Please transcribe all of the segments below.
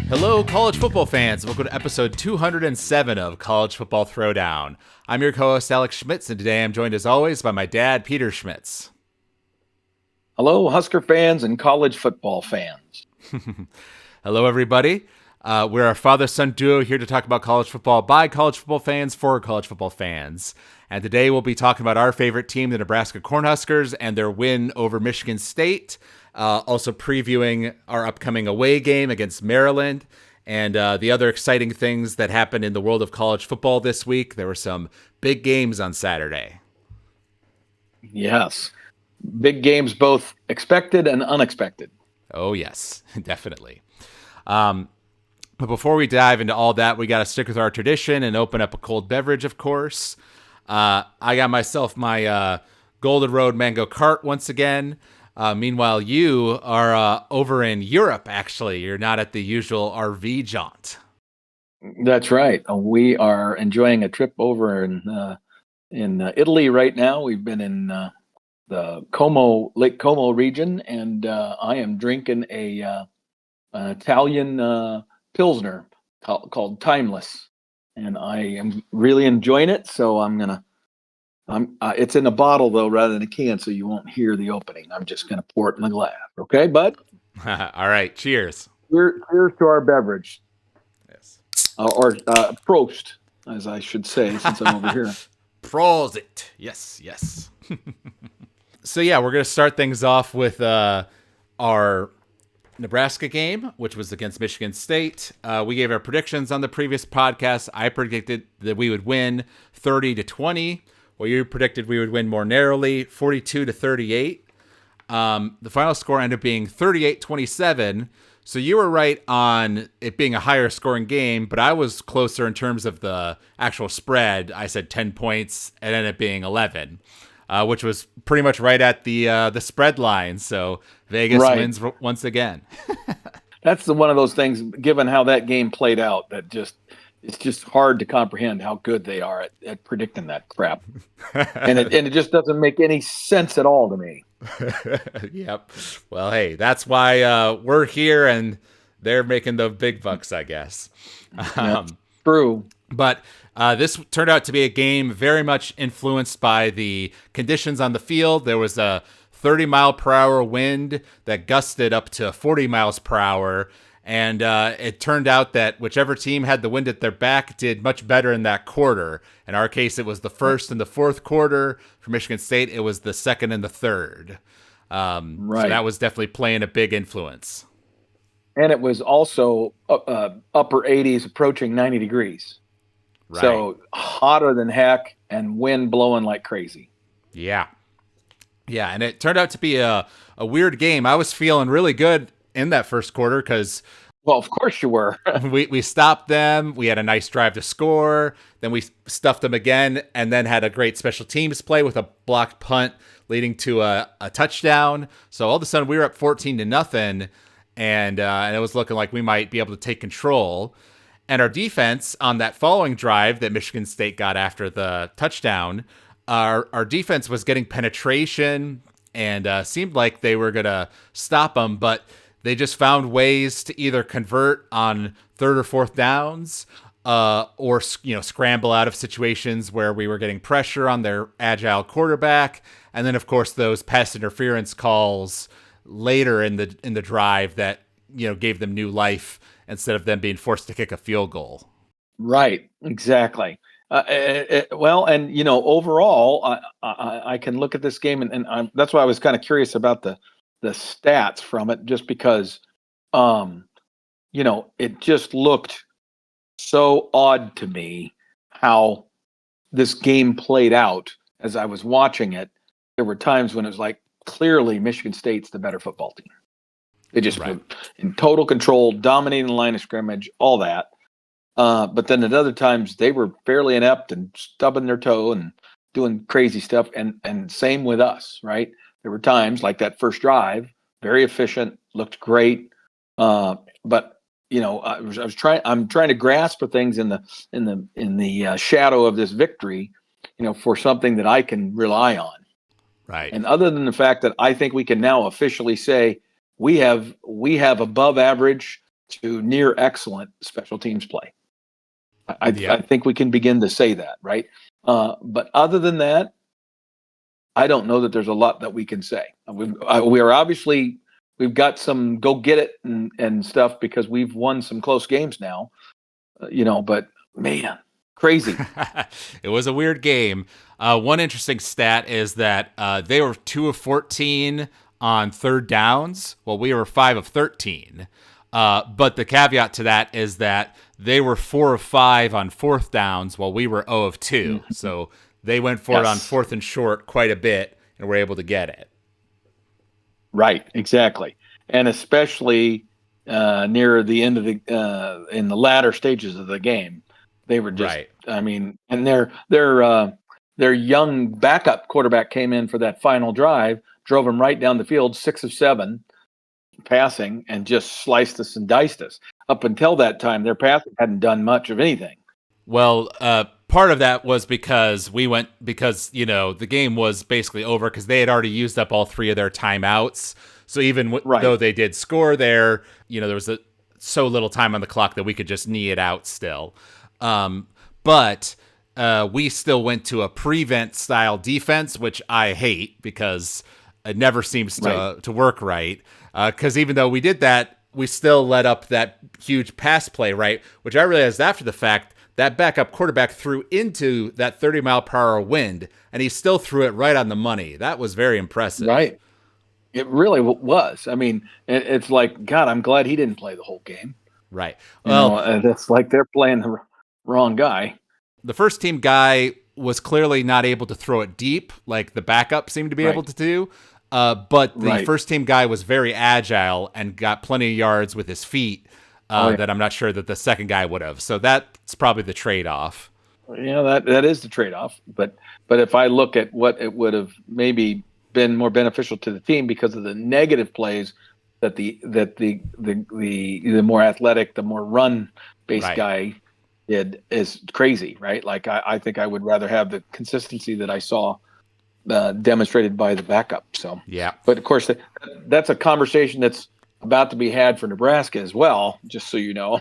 Hello, college football fans. Welcome to episode 207 of College Football Throwdown. I'm your co-host, Alex Schmitz, and today I'm joined, as always, by my dad, Peter Schmitz. Hello, Husker fans and college football fans. Hello, everybody. We're a father-son duo here to talk about college football by college football fans for college football fans. And today we'll be talking about our favorite team, the Nebraska Cornhuskers, and their win over Michigan State. Also previewing our upcoming away game against Maryland and the other exciting things that happened in the world of college football this week. There were some big games on Saturday. Yes. Big games, both expected and unexpected. Oh, yes, definitely. But before we dive into all that, we got to stick with our tradition and open up a cold beverage, of course. I got myself my Golden Road Mango Cart once again. Meanwhile, you are over in Europe, actually. You're not at the usual RV jaunt. That's right. We are enjoying a trip over in Italy right now. We've been in the Lake Como region, and I am drinking an Italian Pilsner called Timeless. And I am really enjoying it, so it's in a bottle, though, rather than a can, so you won't hear the opening. I'm just going to pour it in the glass. Okay, bud? All right. Cheers. Cheers to our beverage. Yes. Or Prost, as I should say, since I'm over here. Prosit. Yes. So, yeah, we're going to start things off with our Nebraska game, which was against Michigan State. We gave our predictions on the previous podcast. I predicted that we would win 30-20. Well, you predicted we would win more narrowly, 42-38. The final score ended up being 38-27. So you were right on it being a higher scoring game, but I was closer in terms of the actual spread. I said 10 points. It ended up being 11, which was pretty much right at the spread line. So Vegas wins once again. That's one of those things, given how that game played out, it's just hard to comprehend how good they are at predicting that crap. and it just doesn't make any sense at all to me. Yep. Well, hey, that's why we're here and they're making the big bucks, I guess. True. But this turned out to be a game very much influenced by the conditions on the field. There was a 30-mile-per-hour wind that gusted up to 40 miles per hour. And it turned out that whichever team had the wind at their back did much better in that quarter. In our case, it was the first and the fourth quarter. For Michigan State, it was the second and the third. So that was definitely playing a big influence. And it was also upper 80s, approaching 90 degrees. Right. So hotter than heck and wind blowing like crazy. Yeah, and it turned out to be a weird game. I was feeling really good in that first quarter because, well, of course you were. we stopped them. We had a nice drive to score. Then we stuffed them again, and then had a great special teams play with a blocked punt leading to a touchdown. So all of a sudden we were up 14-0, and it was looking like we might be able to take control. And our defense on that following drive that Michigan State got after the touchdown, our defense was getting penetration and seemed like they were going to stop them, but they just found ways to either convert on third or fourth downs, or scramble out of situations where we were getting pressure on their agile quarterback, and then of course those pass interference calls later in the drive that gave them new life instead of them being forced to kick a field goal. Right, exactly. Overall, I can look at this game and that's why I was kind of curious about the stats from it, just because, it just looked so odd to me how this game played out as I was watching it. There were times when it was like, clearly Michigan State's the better football team. They just were in total control, dominating the line of scrimmage, all that. But then at other times they were fairly inept and stubbing their toe and doing crazy stuff. And same with us, right? There were times like that first drive, very efficient, looked great. But I'm trying to grasp for things in the shadow of this victory, for something that I can rely on. Right. And other than the fact that I think we can now officially say we have above average to near excellent special teams play. Yeah. I think we can begin to say that, right? But other than that, I don't know that there's a lot that we can say. We are obviously, we've got some go get it and stuff because we've won some close games now, but man, crazy. It was a weird game. One interesting stat is that they were 2 of 14 on third downs, while we were 5 of 13. But the caveat to that is that they were 4 of 5 on fourth downs, while we were 0 of 2. So they went for it on fourth and short quite a bit and were able to get it. Right, exactly. And especially near the end of in the latter stages of the game, they were just, right. I mean, and their young backup quarterback came in for that final drive, drove him right down the field, 6 of 7 passing, and just sliced us and diced us. Up until that time, their passing hadn't done much of anything. Well, part of that was because the game was basically over because they had already used up all 3 of their timeouts. So even though they did score there, there was so little time on the clock that we could just knee it out still. But we still went to a prevent style defense, which I hate because it never seems to work right. Because even though we did that, we still let up that huge pass play, right? Which I realized after the fact, that backup quarterback threw into that 30-mile-per-hour wind, and he still threw it right on the money. That was very impressive. Right. It really was. I mean, it's like, God, I'm glad he didn't play the whole game. Right. Well, it's like they're playing the wrong guy. The first team guy was clearly not able to throw it deep like the backup seemed to be able to do. But the first team guy was very agile and got plenty of yards with his feet that I'm not sure that the second guy would have. So that's probably the trade-off. That is the trade-off. But if I look at what it would have maybe been more beneficial to the team because of the negative plays that the more athletic, the more run-based guy did is crazy, right? Like I think I would rather have the consistency that I saw demonstrated by the backup. So yeah, but of course that's a conversation that's about to be had for Nebraska as well, just so you know,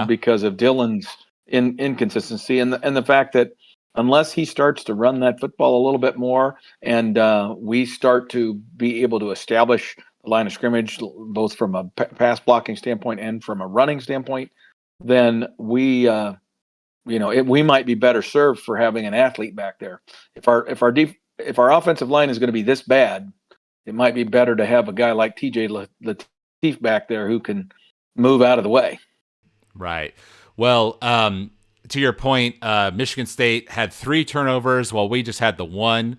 because of Dylan's inconsistency and the fact that unless he starts to run that football a little bit more and we start to be able to establish the line of scrimmage both from a pass blocking standpoint and from a running standpoint, then we might be better served for having an athlete back there. If our offensive line is going to be this bad, it might be better to have a guy like TJ Latif back there who can move out of the way. Right. Well, to your point, Michigan State had 3 turnovers while we just had the 1.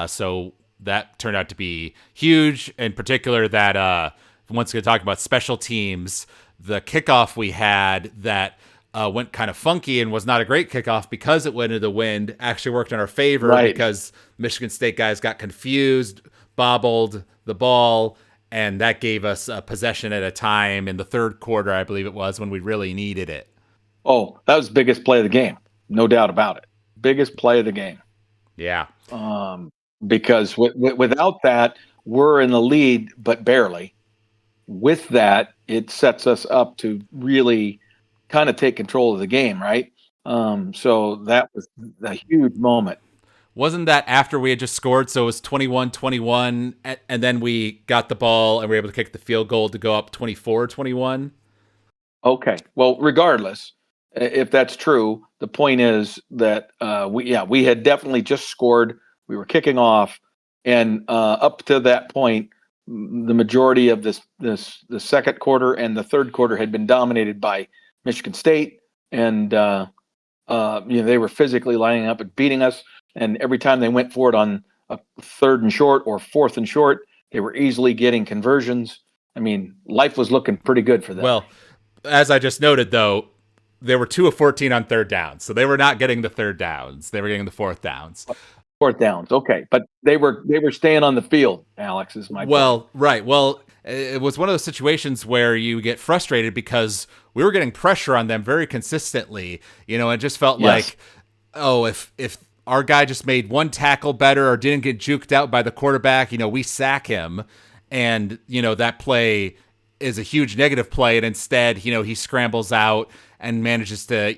So that turned out to be huge. In particular, that once again talking about special teams, the kickoff we had that went kind of funky and was not a great kickoff because it went into the wind actually worked in our favor because Michigan State guys got confused, bobbled the ball, and that gave us a possession at a time in the third quarter, I believe it was, when we really needed it. Oh, that was the biggest play of the game. No doubt about it. Biggest play of the game. Yeah. Because without that, we're in the lead, but barely. With that, it sets us up to really kind of take control of the game, right? So that was a huge moment. Wasn't that after we had just scored? So it was 21-21, and then we got the ball and we were able to kick the field goal to go up 24-21? Okay. Well, regardless, if that's true, the point is that we had definitely just scored. We were kicking off, and up to that point, the majority of the second quarter and the third quarter had been dominated by Michigan State, and they were physically lining up and beating us. And every time they went for it on a third and short or fourth and short, they were easily getting conversions. I mean, life was looking pretty good for them. Well, as I just noted, though, they were 2 of 14 on third downs, so they were not getting the third downs; they were getting the fourth downs. Fourth downs, okay, but they were staying on the field. Alex is my point. Right. Well, it was one of those situations where you get frustrated because we were getting pressure on them very consistently. It just felt like, oh, if our guy just made one tackle better or didn't get juked out by the quarterback, we sack him. And, that play is a huge negative play. And instead, he scrambles out and manages to,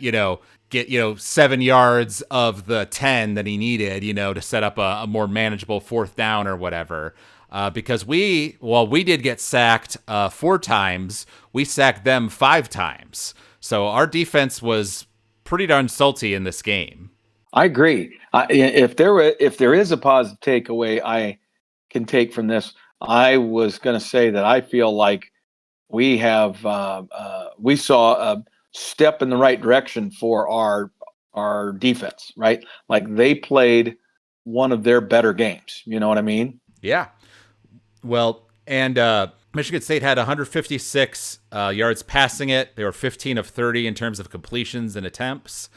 get, 7 yards of the 10 that he needed, to set up a more manageable fourth down or whatever. Because we did get sacked 4 times, we sacked them 5 times. So our defense was pretty darn salty in this game. I agree. If there is a positive takeaway I can take from this, I was going to say that I feel like we saw a step in the right direction for our defense, right? Like they played one of their better games. You know what I mean? Yeah. Well, and Michigan State had 156 yards passing it. They were 15 of 30 in terms of completions and attempts.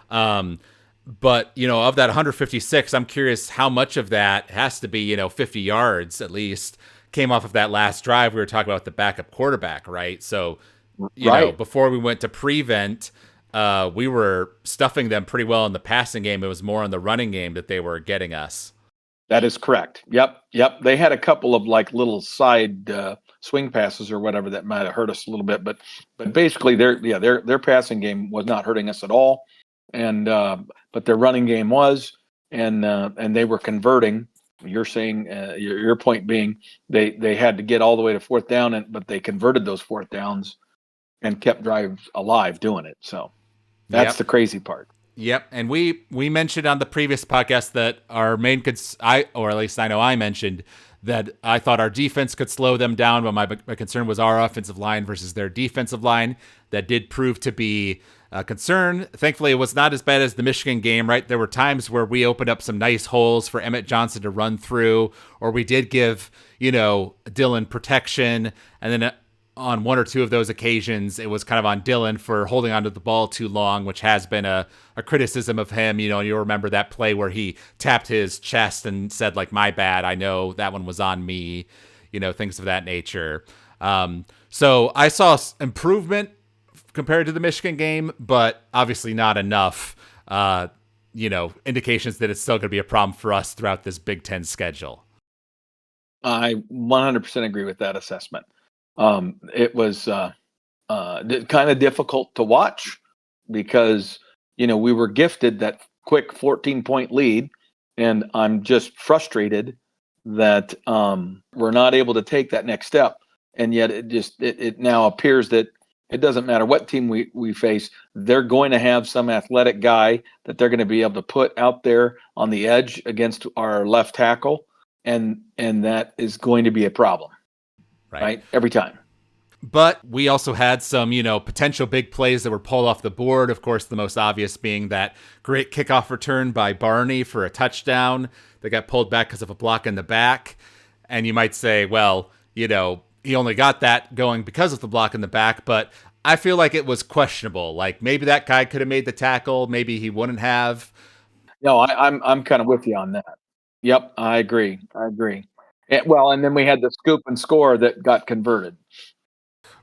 But, of that 156, I'm curious how much of that has to be, 50 yards at least, came off of that last drive. We were talking about the backup quarterback, right? So, before we went to prevent, we were stuffing them pretty well in the passing game. It was more on the running game that they were getting us. That is correct. Yep. They had a couple of like little side swing passes or whatever that might have hurt us a little bit, but basically their passing game was not hurting us at all, and but their running game was, and they were converting. You're saying your point being they had to get all the way to fourth down, but they converted those fourth downs and kept drives alive doing it. So that's the crazy part. Yep, and we mentioned on the previous podcast that our main or at least I know I mentioned that I thought our defense could slow them down, but my concern was our offensive line versus their defensive line. That did prove to be a concern. Thankfully, it was not as bad as the Michigan game, right? There were times where we opened up some nice holes for Emmett Johnson to run through, or we did give, Dylan protection, and then on 1 or 2 of those occasions, it was kind of on Dylan for holding onto the ball too long, which has been a criticism of him. You'll remember that play where he tapped his chest and said, like, my bad, I know that one was on me, things of that nature. So I saw improvement compared to the Michigan game, but obviously not enough, indications that it's still going to be a problem for us throughout this Big Ten schedule. I 100% agree with that assessment. It was kind of difficult to watch because, we were gifted that quick 14-point lead, and I'm just frustrated that we're not able to take that next step. And yet it now appears that it doesn't matter what team we face, they're going to have some athletic guy that they're going to be able to put out there on the edge against our left tackle, and that is going to be a problem. Right? Every time. But we also had some, potential big plays that were pulled off the board. Of course, the most obvious being that great kickoff return by Barney for a touchdown that got pulled back because of a block in the back. And you might say, well, he only got that going because of the block in the back, but I feel like it was questionable. Like maybe that guy could have made the tackle, maybe he wouldn't have. No, I'm kind of with you on that. Yep, I agree. And then we had the scoop and score that got converted.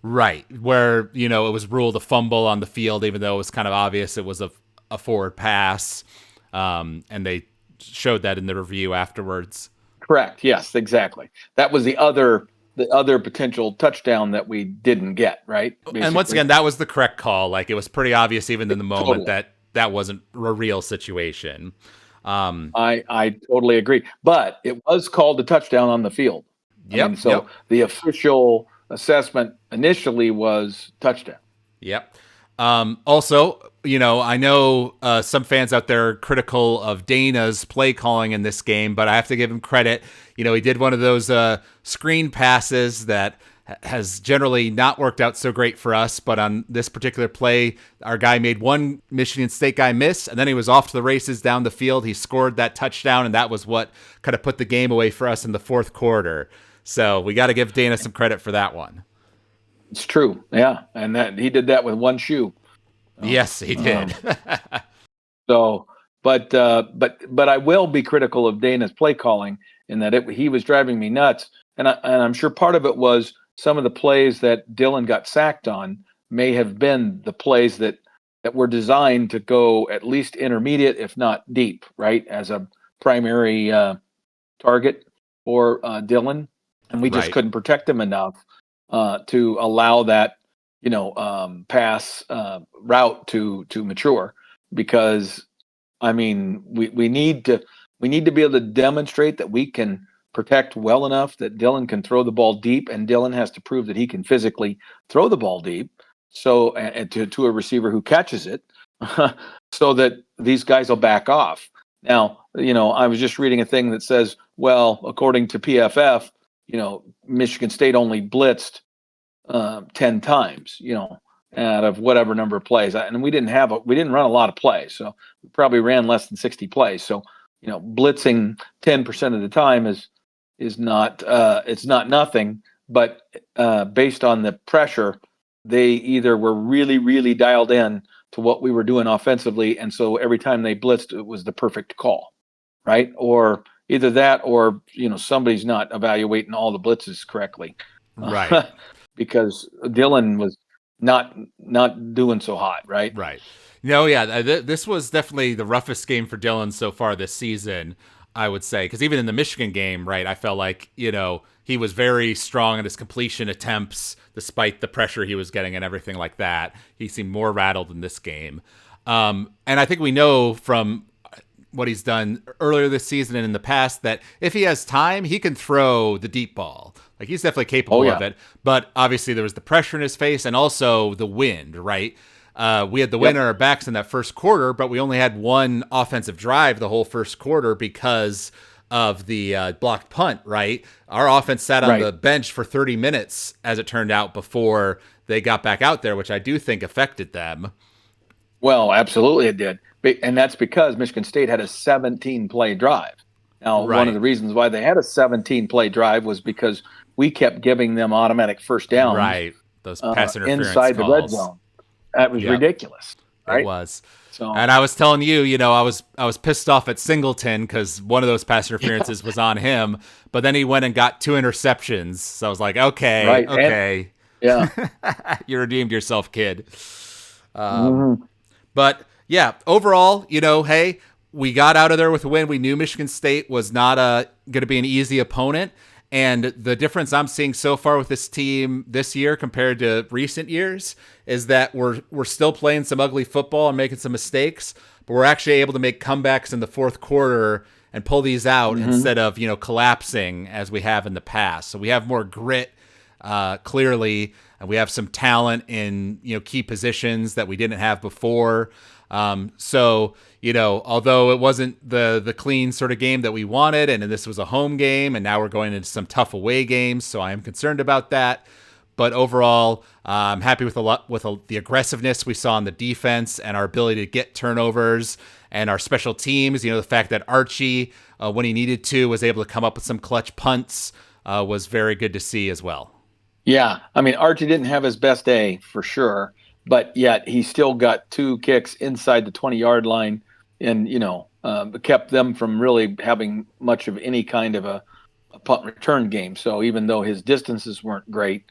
Right, where, it was ruled a fumble on the field, even though it was kind of obvious it was a forward pass, and they showed that in the review afterwards. Correct, yes, exactly. That was the other potential touchdown that we didn't get, right? Basically. And once again, that was the correct call. Like, it was pretty obvious even in the moment that wasn't a real situation. I totally agree, but it was called a touchdown on the field. The official assessment initially was touchdown. Yep. Also, I know some fans out there are critical of Dana's play calling in this game, but I have to give him credit. He did one of those screen passes that has generally not worked out so great for us, but on this particular play, our guy made one Michigan State guy miss, and then he was off to the races down the field. He scored that touchdown, and that was what kind of put the game away for us in the fourth quarter. So we got to give Dana some credit for that one. It's true, yeah, and that he did that with one shoe. Yes, he did. But I will be critical of Dana's play calling in that he was driving me nuts, and I'm sure part of it was some of the plays that Dylan got sacked on may have been the plays that that were designed to go at least intermediate, if not deep, right, as a primary target for Dylan, and we just Right. couldn't protect him enough to allow that, pass route to mature. Because I mean, we need to be able to demonstrate that we can protect well enough that Dylan can throw the ball deep, and Dylan has to prove that he can physically throw the ball deep. So, and to a receiver who catches it, so that these guys will back off. Now, I was just reading a thing that says, well, according to PFF, Michigan State only blitzed 10 times, out of whatever number of plays. And we didn't run a lot of plays. So we probably ran less than 60 plays. So, blitzing 10% of the time is not, it's not nothing, but based on the pressure, they either were really, really dialed in to what we were doing offensively. And so every time they blitzed, it was the perfect call, right? Or either that, or, somebody's not evaluating all the blitzes correctly. Right. Because Dylan was not doing so hot, right? Right. No, yeah, this was definitely the roughest game for Dylan so far this season, I would say. Because even in the Michigan game, right, I felt like, he was very strong in his completion attempts, despite the pressure he was getting and everything like that. He seemed more rattled in this game. And I think we know from what he's done earlier this season and in the past that if he has time, he can throw the deep ball. Like, he's definitely capable of it. But obviously there was the pressure in his face and also the wind, right? We had the wind on our backs in that first quarter, but we only had one offensive drive the whole first quarter because of the blocked punt, right? Our offense sat on the bench for 30 minutes, as it turned out, before they got back out there, which I do think affected them. Well, absolutely it did. And that's because Michigan State had a 17-play drive. Now, one of the reasons why they had a 17-play drive was because we kept giving them automatic first downs. Right. Those pass interference inside calls. The red zone. That was ridiculous. Right? It was. So, and I was telling you, I was pissed off at Singleton because one of those pass interferences was on him, but then he went and got 2 interceptions. So I was like, okay. And, you redeemed yourself, kid. But yeah, overall, hey, we got out of there with a win. We knew Michigan State was not going to be an easy opponent. And the difference I'm seeing so far with this team this year compared to recent years is that we're still playing some ugly football and making some mistakes, but we're actually able to make comebacks in the fourth quarter and pull these out instead of, collapsing as we have in the past. So we have more grit, clearly, and we have some talent in, key positions that we didn't have before. So, although it wasn't the clean sort of game that we wanted, and this was a home game, and now we're going into some tough away games, so I am concerned about that. But overall, I'm happy with the aggressiveness we saw on the defense and our ability to get turnovers and our special teams. The fact that Archie, when he needed to, was able to come up with some clutch punts was very good to see as well. Yeah, I mean, Archie didn't have his best day for sure, but yet he still got 2 kicks inside the 20-yard line and, kept them from really having much of any kind of a punt return game. So even though his distances weren't great,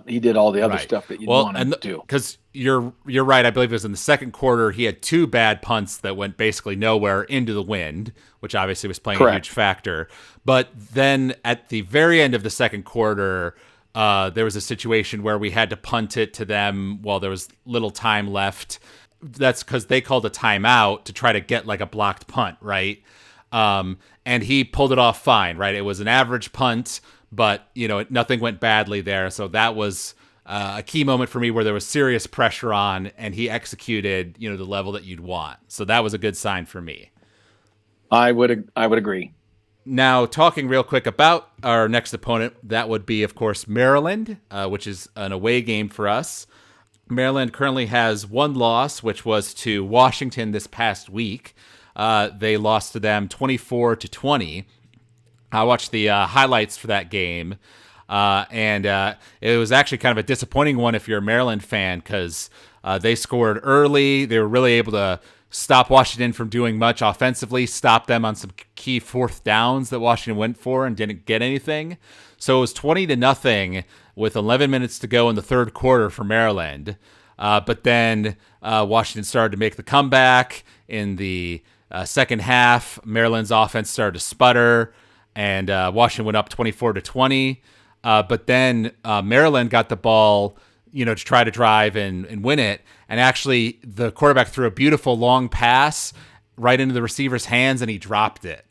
he did all the other stuff that you want him to do. Because you're right. I believe it was in the second quarter, he had 2 bad punts that went basically nowhere into the wind, which obviously was playing a huge factor. But then at the very end of the second quarter, there was a situation where we had to punt it to them while there was little time left. That's because they called a timeout to try to get like a blocked punt, right? And he pulled it off fine, right? It was an average punt, but, nothing went badly there. So that was a key moment for me where there was serious pressure on, and he executed, the level that you'd want. So that was a good sign for me. I would agree. Now, talking real quick about our next opponent, that would be, of course, Maryland, which is an away game for us. Maryland currently has 1 loss, which was to Washington this past week. They lost to them 24-20. I watched the highlights for that game, and it was actually kind of a disappointing one if you're a Maryland fan because they scored early. They were really able to stop Washington from doing much offensively, stop them on some key 4th downs that Washington went for and didn't get anything. So it was 20-0 with 11 minutes to go in the third quarter for Maryland. But then Washington started to make the comeback in the second half. Maryland's offense started to sputter, and Washington went up 24-20. But then Maryland got the ball, to try to drive and win it. And actually, the quarterback threw a beautiful long pass right into the receiver's hands, and he dropped it.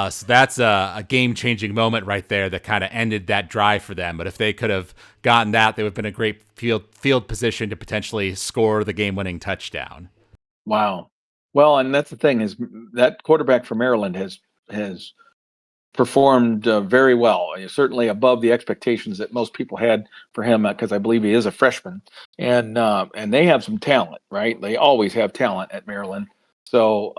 So that's a game-changing moment right there that kind of ended that drive for them. But if they could have gotten that, they would have been a great field position to potentially score the game-winning touchdown. Wow. Well, and that's the thing, is that quarterback for Maryland has performed very well. Certainly above the expectations that most people had for him, because I believe he is a freshman, and they have some talent, right? They always have talent at Maryland. So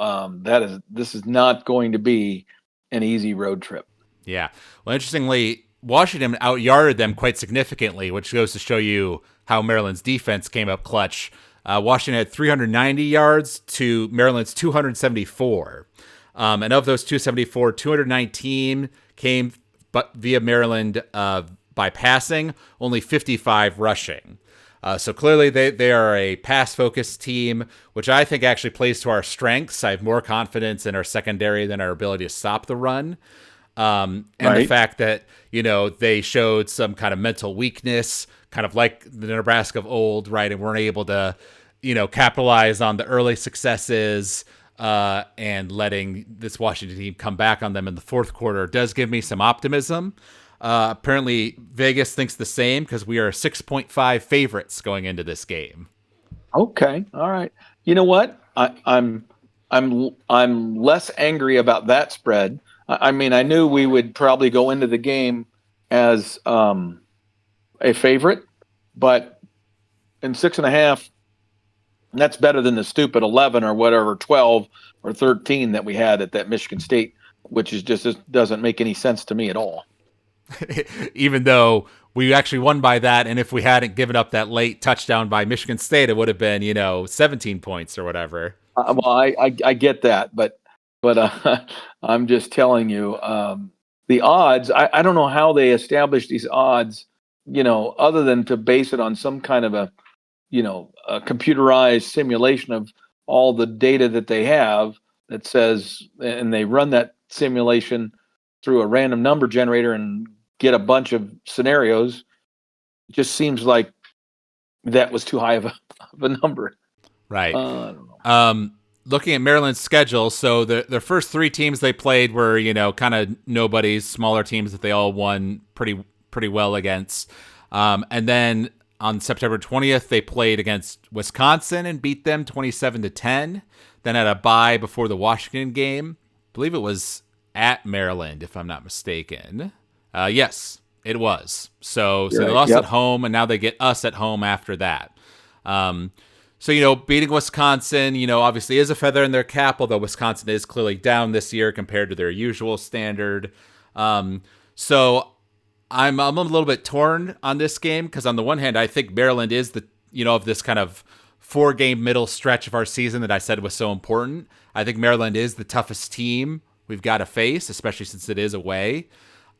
this is not going to be an easy road trip. Yeah. Well, interestingly, Washington out-yarded them quite significantly, which goes to show you how Maryland's defense came up clutch. Washington had 390 yards to Maryland's 274. And of those 274, 219 came via Maryland by passing, only 55 rushing. So clearly they are a pass-focused team, which I think actually plays to our strengths. I have more confidence in our secondary than our ability to stop the run. And right. The fact that, they showed some kind of mental weakness, kind of like the Nebraska of old, right? And weren't able to, capitalize on the early successes and letting this Washington team come back on them in the fourth quarter does give me some optimism. Apparently, Vegas thinks the same because we are 6.5 favorites going into this game. Okay, all right. You know what? I'm less angry about that spread. I mean, I knew we would probably go into the game as a favorite, but in 6.5, that's better than the stupid 11 or whatever, 12 or 13 that we had at that Michigan State, which is just doesn't make any sense to me at all. Even though we actually won by that, and if we hadn't given up that late touchdown by Michigan State, it would have been 17 points or whatever. Well, I get that, but I'm just telling you, the odds. I don't know how they established these odds, other than to base it on some kind of a computerized simulation of all the data that they have that says, and they run that simulation through a random number generator and get a bunch of scenarios. It just seems like that was too high of a number. Right. Looking at Maryland's schedule, so the first three teams they played were, kind of nobodies, smaller teams that they all won pretty well against. And then on September 20th, they played against Wisconsin and beat them 27-10. Then had a bye before the Washington game. I believe it was at Maryland, if I'm not mistaken. Yes, it was. So they lost at home, and now they get us at home after that. So, beating Wisconsin, obviously is a feather in their cap, although Wisconsin is clearly down this year compared to their usual standard. So I'm a little bit torn on this game because on the one hand, I think Maryland is the, of this kind of 4-game middle stretch of our season that I said was so important. I think Maryland is the toughest team we've got to face, especially since it is away.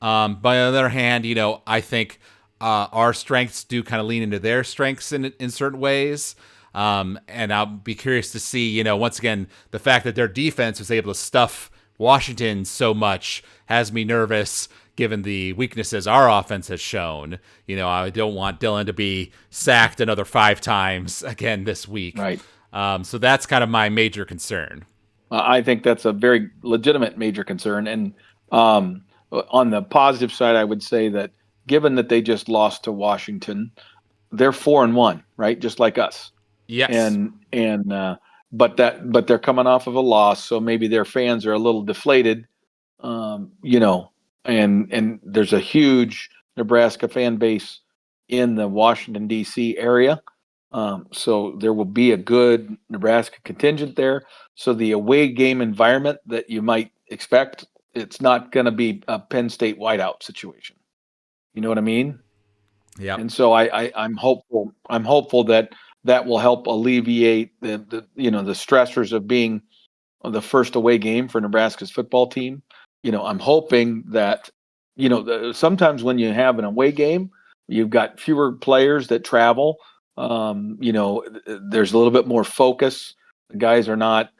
But on the other hand, I think our strengths do kind of lean into their strengths in certain ways. And I'll be curious to see, once again, the fact that their defense was able to stuff Washington so much has me nervous given the weaknesses our offense has shown. I don't want Dillon to be sacked another 5 times again this week. Right. So that's kind of my major concern. I think that's a very legitimate major concern. And on the positive side, I would say that given that they just lost to Washington, they're 4-1, right? Just like us. Yes. But they're coming off of a loss, so maybe their fans are a little deflated, and there's a huge Nebraska fan base in the Washington D.C. area, so there will be a good Nebraska contingent there. So the away game environment that you might expect, it's not going to be a Penn State whiteout situation. You know what I mean? Yeah. And so I'm hopeful. I'm hopeful that will help alleviate the stressors of being the first away game for Nebraska's football team. I'm hoping that, sometimes when you have an away game, you've got fewer players that travel. There's a little bit more focus. The guys are not,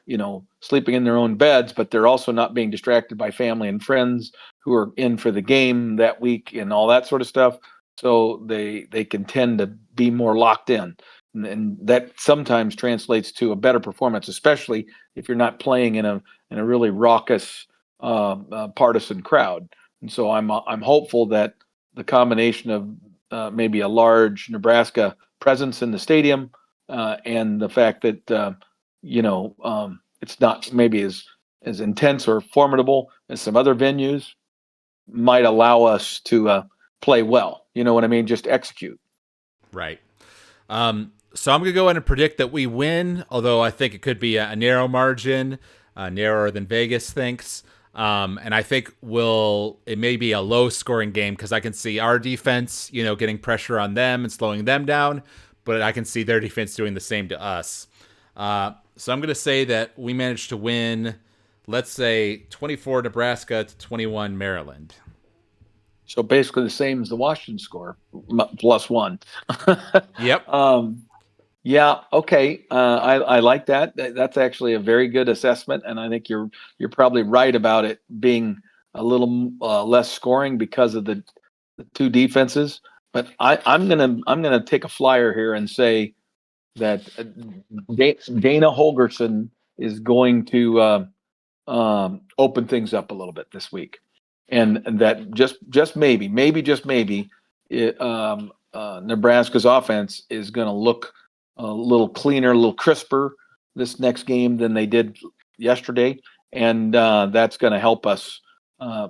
sleeping in their own beds, but they're also not being distracted by family and friends who are in for the game that week and all that sort of stuff. So they can tend to be more locked in, and that sometimes translates to a better performance, especially if you're not playing in a really raucous partisan crowd. And so I'm hopeful that the combination of maybe a large Nebraska presence in the stadium and the fact that it's not maybe as intense or formidable as some other venues might allow us to play well. You know what I mean? Just execute. Right. So I'm going to go in and predict that we win, although I think it could be a narrow margin, narrower than Vegas thinks. And I think it may be a low scoring game because I can see our defense, getting pressure on them and slowing them down, but I can see their defense doing the same to us. So I'm going to say that we managed to win, let's say 24 Nebraska to 21 Maryland. So basically the same as the Washington score, +1. Yep. Yeah. Okay. I like that. That's actually a very good assessment, and I think you're probably right about it being a little less scoring because of the two defenses. But I'm gonna take a flyer here and say that Dana Holgerson is going to open things up a little bit this week, and that just maybe Nebraska's offense is going to look a little cleaner, a little crisper this next game than they did yesterday, and that's going to help us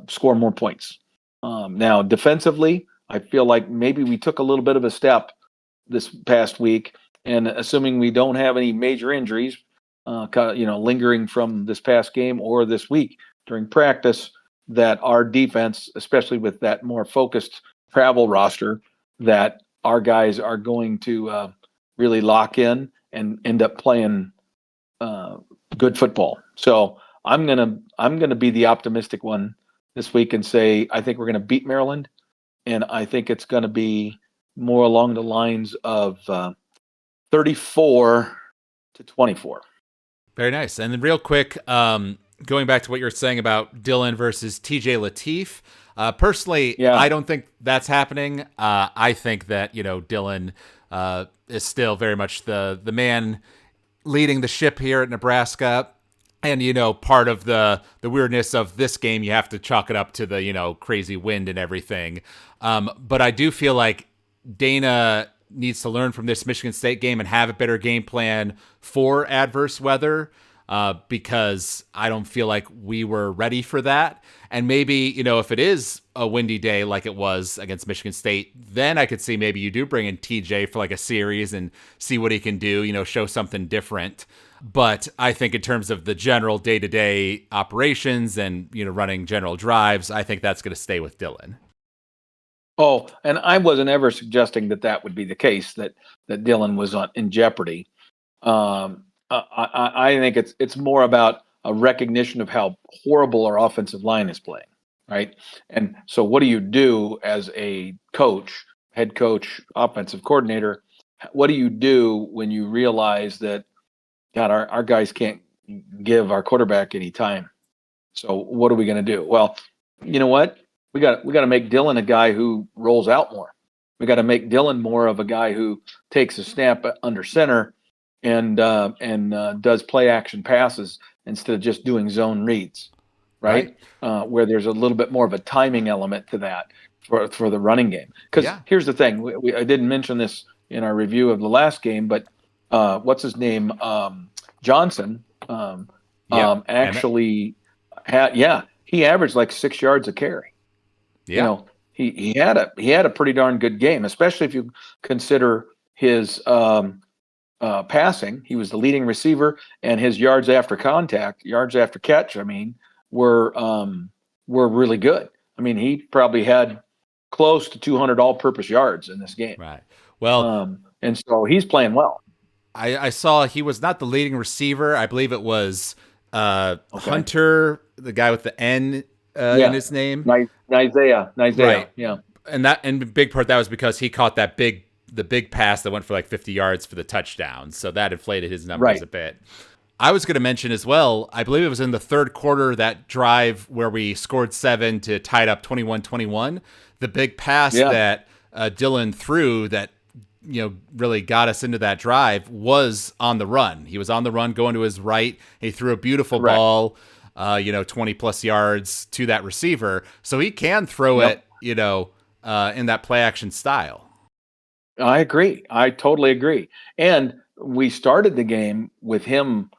score more points. Now, defensively, I feel like maybe we took a little bit of a step this past week, and assuming we don't have any major injuries, lingering from this past game or this week during practice, that our defense, especially with that more focused travel roster, that our guys are going to really lock in and end up playing good football. So I'm gonna be the optimistic one this week and say I think we're gonna beat Maryland, and I think it's gonna be more along the lines of 34-24. Very nice. And then real quick, going back to what you were saying about Dylan versus TJ Lateef. Personally, Yeah. I don't think that's happening. I think that, Dylan is still very much the man leading the ship here at Nebraska. And, part of the weirdness of this game, you have to chalk it up to the, crazy wind and everything. But I do feel like Dana needs to learn from this Michigan State game and have a better game plan for adverse weather, because I don't feel like we were ready for that. And maybe, if it is a windy day like it was against Michigan State, then I could see maybe you do bring in TJ for like a series and see what he can do, show something different. But I think in terms of the general day-to-day operations and, running general drives, I think that's going to stay with Dylan. Oh, and I wasn't ever suggesting that would be the case, that Dylan was in jeopardy. I think it's more about a recognition of how horrible our offensive line is playing, right? And so what do you do as a coach, head coach, offensive coordinator? What do you do when you realize that, God, our guys can't give our quarterback any time? So what are we going to do? Well, you know what? We got to make Dylan a guy who rolls out more. We got to make Dylan more of a guy who takes a snap under center and does play action passes instead of just doing zone reads, right? Where there's a little bit more of a timing element to that for the running game. Because here's the thing: I didn't mention this in our review of the last game, but what's his name? Johnson actually he averaged like 6 yards a carry. Yeah. He had a pretty darn good game, especially if you consider his passing. He was the leading receiver, and his yards after catch, were really good. I mean, he probably had close to 200 all-purpose yards in this game. Right. Well, and so he's playing well. I saw he was not the leading receiver. I believe it was Hunter, the guy with the N in his name. Isaiah. Right. Yeah. And big part that was because he caught that big the big pass that went for like 50 yards for the touchdown. So that inflated his numbers Right. a bit. I was going to mention as well, I believe it was in the third quarter, that drive where we scored 7 to tie it up 21-21. The big pass Yeah. that Dylan threw that really got us into that drive was on the run. He was on the run going to his right. He threw a beautiful Correct. ball, 20 plus yards to that receiver. So he can throw Yep. it, in that play action style. I agree. I totally agree. And we started the game with him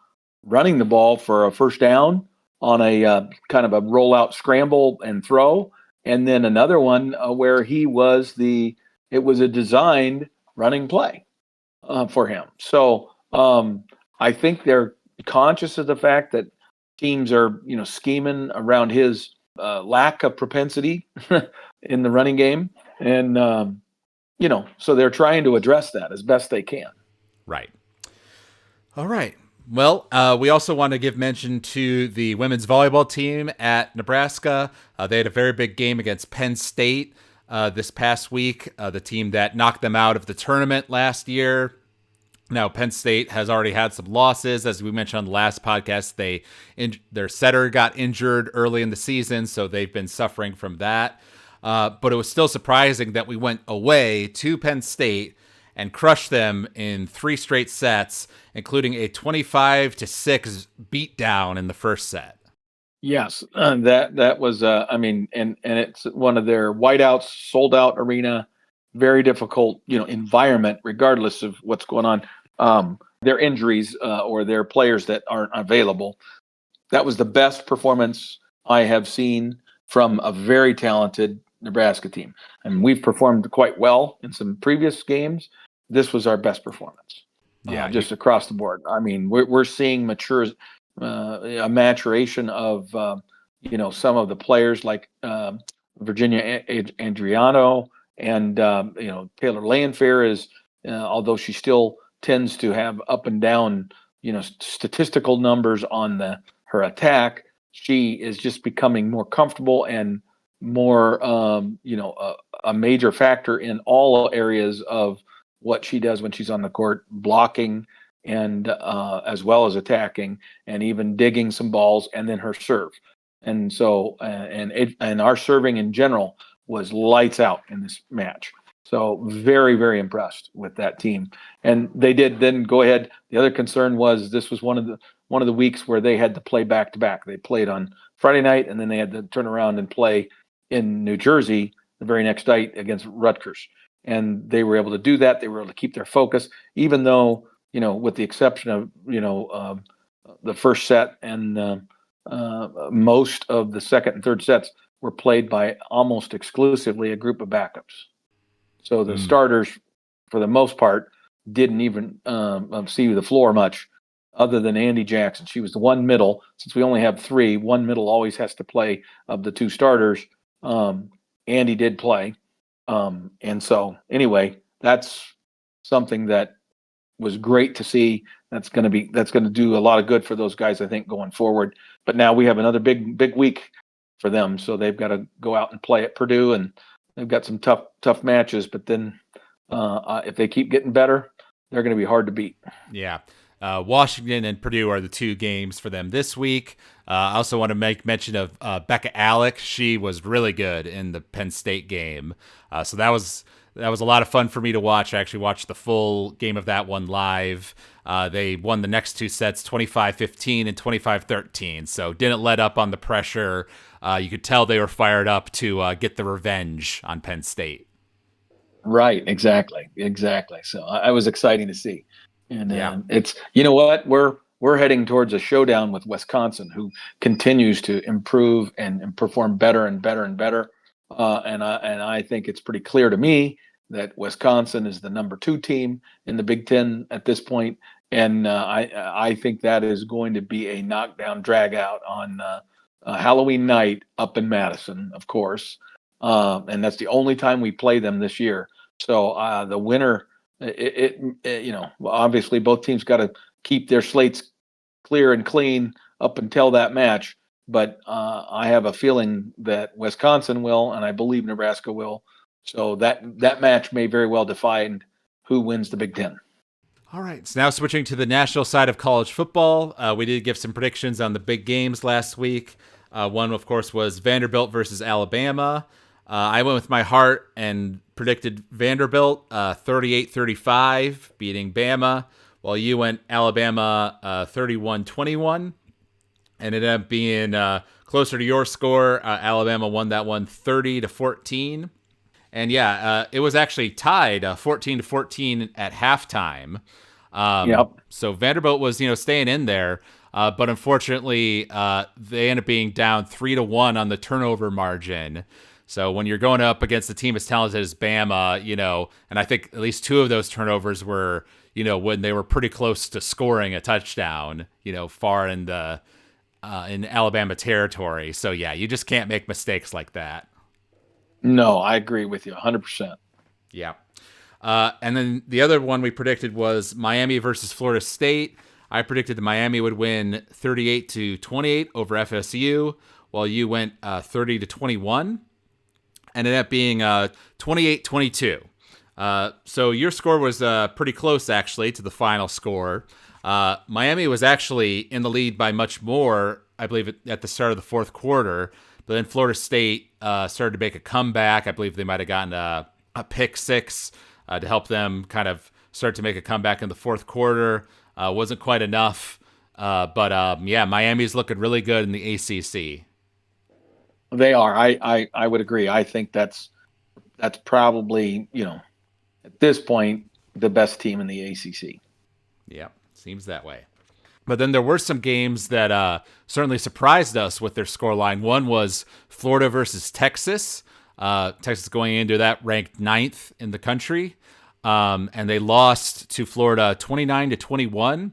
running the ball for a first down on a kind of a rollout scramble and throw, and then another one where it was a designed running play for him. So I think they're conscious of the fact that teams are, scheming around his lack of propensity in the running game, and so they're trying to address that as best they can. Right. All right. Well, we also want to give mention to the women's volleyball team at Nebraska. They had a very big game against Penn State this past week, the team that knocked them out of the tournament last year. Now, Penn State has already had some losses. As we mentioned on the last podcast, their setter got injured early in the season, so they've been suffering from that. But it was still surprising that we went away to Penn State and crushed them in 3 straight sets, including a 25-6 beatdown in the first set. Yes, that was and it's one of their whiteouts, sold out arena, very difficult environment, regardless of what's going on. Their injuries or their players that aren't available. That was the best performance I have seen from a very talented Nebraska team, and we've performed quite well in some previous games. This was our best performance. Yeah, just across the board. I mean, we're seeing a maturation of some of the players like Virginia Andriano and Taylor Lanfair is, although she still tends to have up and down statistical numbers on her attack, she is just becoming more comfortable and more a major factor in all areas of what she does when she's on the court, blocking and as well as attacking, and even digging some balls, and then her serve. And so and our serving in general was lights out in this match. So very, very impressed with that team. And they did then go ahead. The other concern was this was one of the weeks where they had to play back to back. They played on Friday night, and then they had to turn around and play in New Jersey the very next night against Rutgers. And they were able to do that. They were able to keep their focus, even though, with the exception of, the first set and most of the second and third sets were played by almost exclusively a group of backups. So the starters, for the most part, didn't even see the floor much, other than Andy Jackson. She was the one middle. Since we only have 3, one middle always has to play of the 2 starters. Andy did play. And so anyway, that's something that was great to see. That's going to do a lot of good for those guys, I think, going forward. But now we have another big week for them. So they've got to go out and play at Purdue, and they've got some tough matches, but then if they keep getting better, they're going to be hard to beat. Yeah. Washington and Purdue are the 2 games for them this week. I also want to make mention of Becca Alec. She was really good in the Penn State game. So that was a lot of fun for me to watch. I actually watched the full game of that one live. They won the next 2 sets, 25-15 and 25-13. So didn't let up on the pressure. You could tell they were fired up to get the revenge on Penn State. Right. Exactly. So I was exciting to see. And it's, what, we're heading towards a showdown with Wisconsin, who continues to improve and perform better and better and better. And I think it's pretty clear to me that Wisconsin is the number 2 team in the Big Ten at this point. And I think that is going to be a knockdown drag out on Halloween night up in Madison, of course. And that's the only time we play them this year. So the winner, obviously both teams got to keep their slates clear and clean up until that match. But I have a feeling that Wisconsin will, and I believe Nebraska will. So that match may very well define who wins the Big Ten. All right, so now switching to the national side of college football, we did give some predictions on the big games last week. One, of course, was Vanderbilt versus Alabama. I went with my heart and predicted Vanderbilt 38-35, beating Bama, while you went Alabama 31-21. And it ended up being closer to your score. Alabama won that one 30-14. And yeah, it was actually tied 14-14 at halftime. Yep. So Vanderbilt was, staying in there, but unfortunately, they ended up being down 3-1 on the turnover margin. So when you're going up against a team as talented as Bama, and I think at least two of those turnovers were, when they were pretty close to scoring a touchdown, far in the in Alabama territory. So yeah, you just can't make mistakes like that. No, I agree with you 100%. Yeah. And then the other one we predicted was Miami versus Florida State. I predicted that Miami would win 38-28 over FSU, while you went 30-21. And ended up being 28-22. So your score was pretty close, actually, to the final score. Miami was actually in the lead by much more, I believe, at the start of the fourth quarter. But then Florida State started to make a comeback. I believe they might have gotten a pick six to help them kind of start to make a comeback in the fourth quarter. Wasn't quite enough. But Miami's looking really good in the ACC. They are. I would agree. I think that's probably, at this point, the best team in the ACC. Yeah, seems that way. But then there were some games that certainly surprised us with their scoreline. One was Florida versus Texas. Texas going into that ranked 9th in the country. And they lost to Florida 29-21.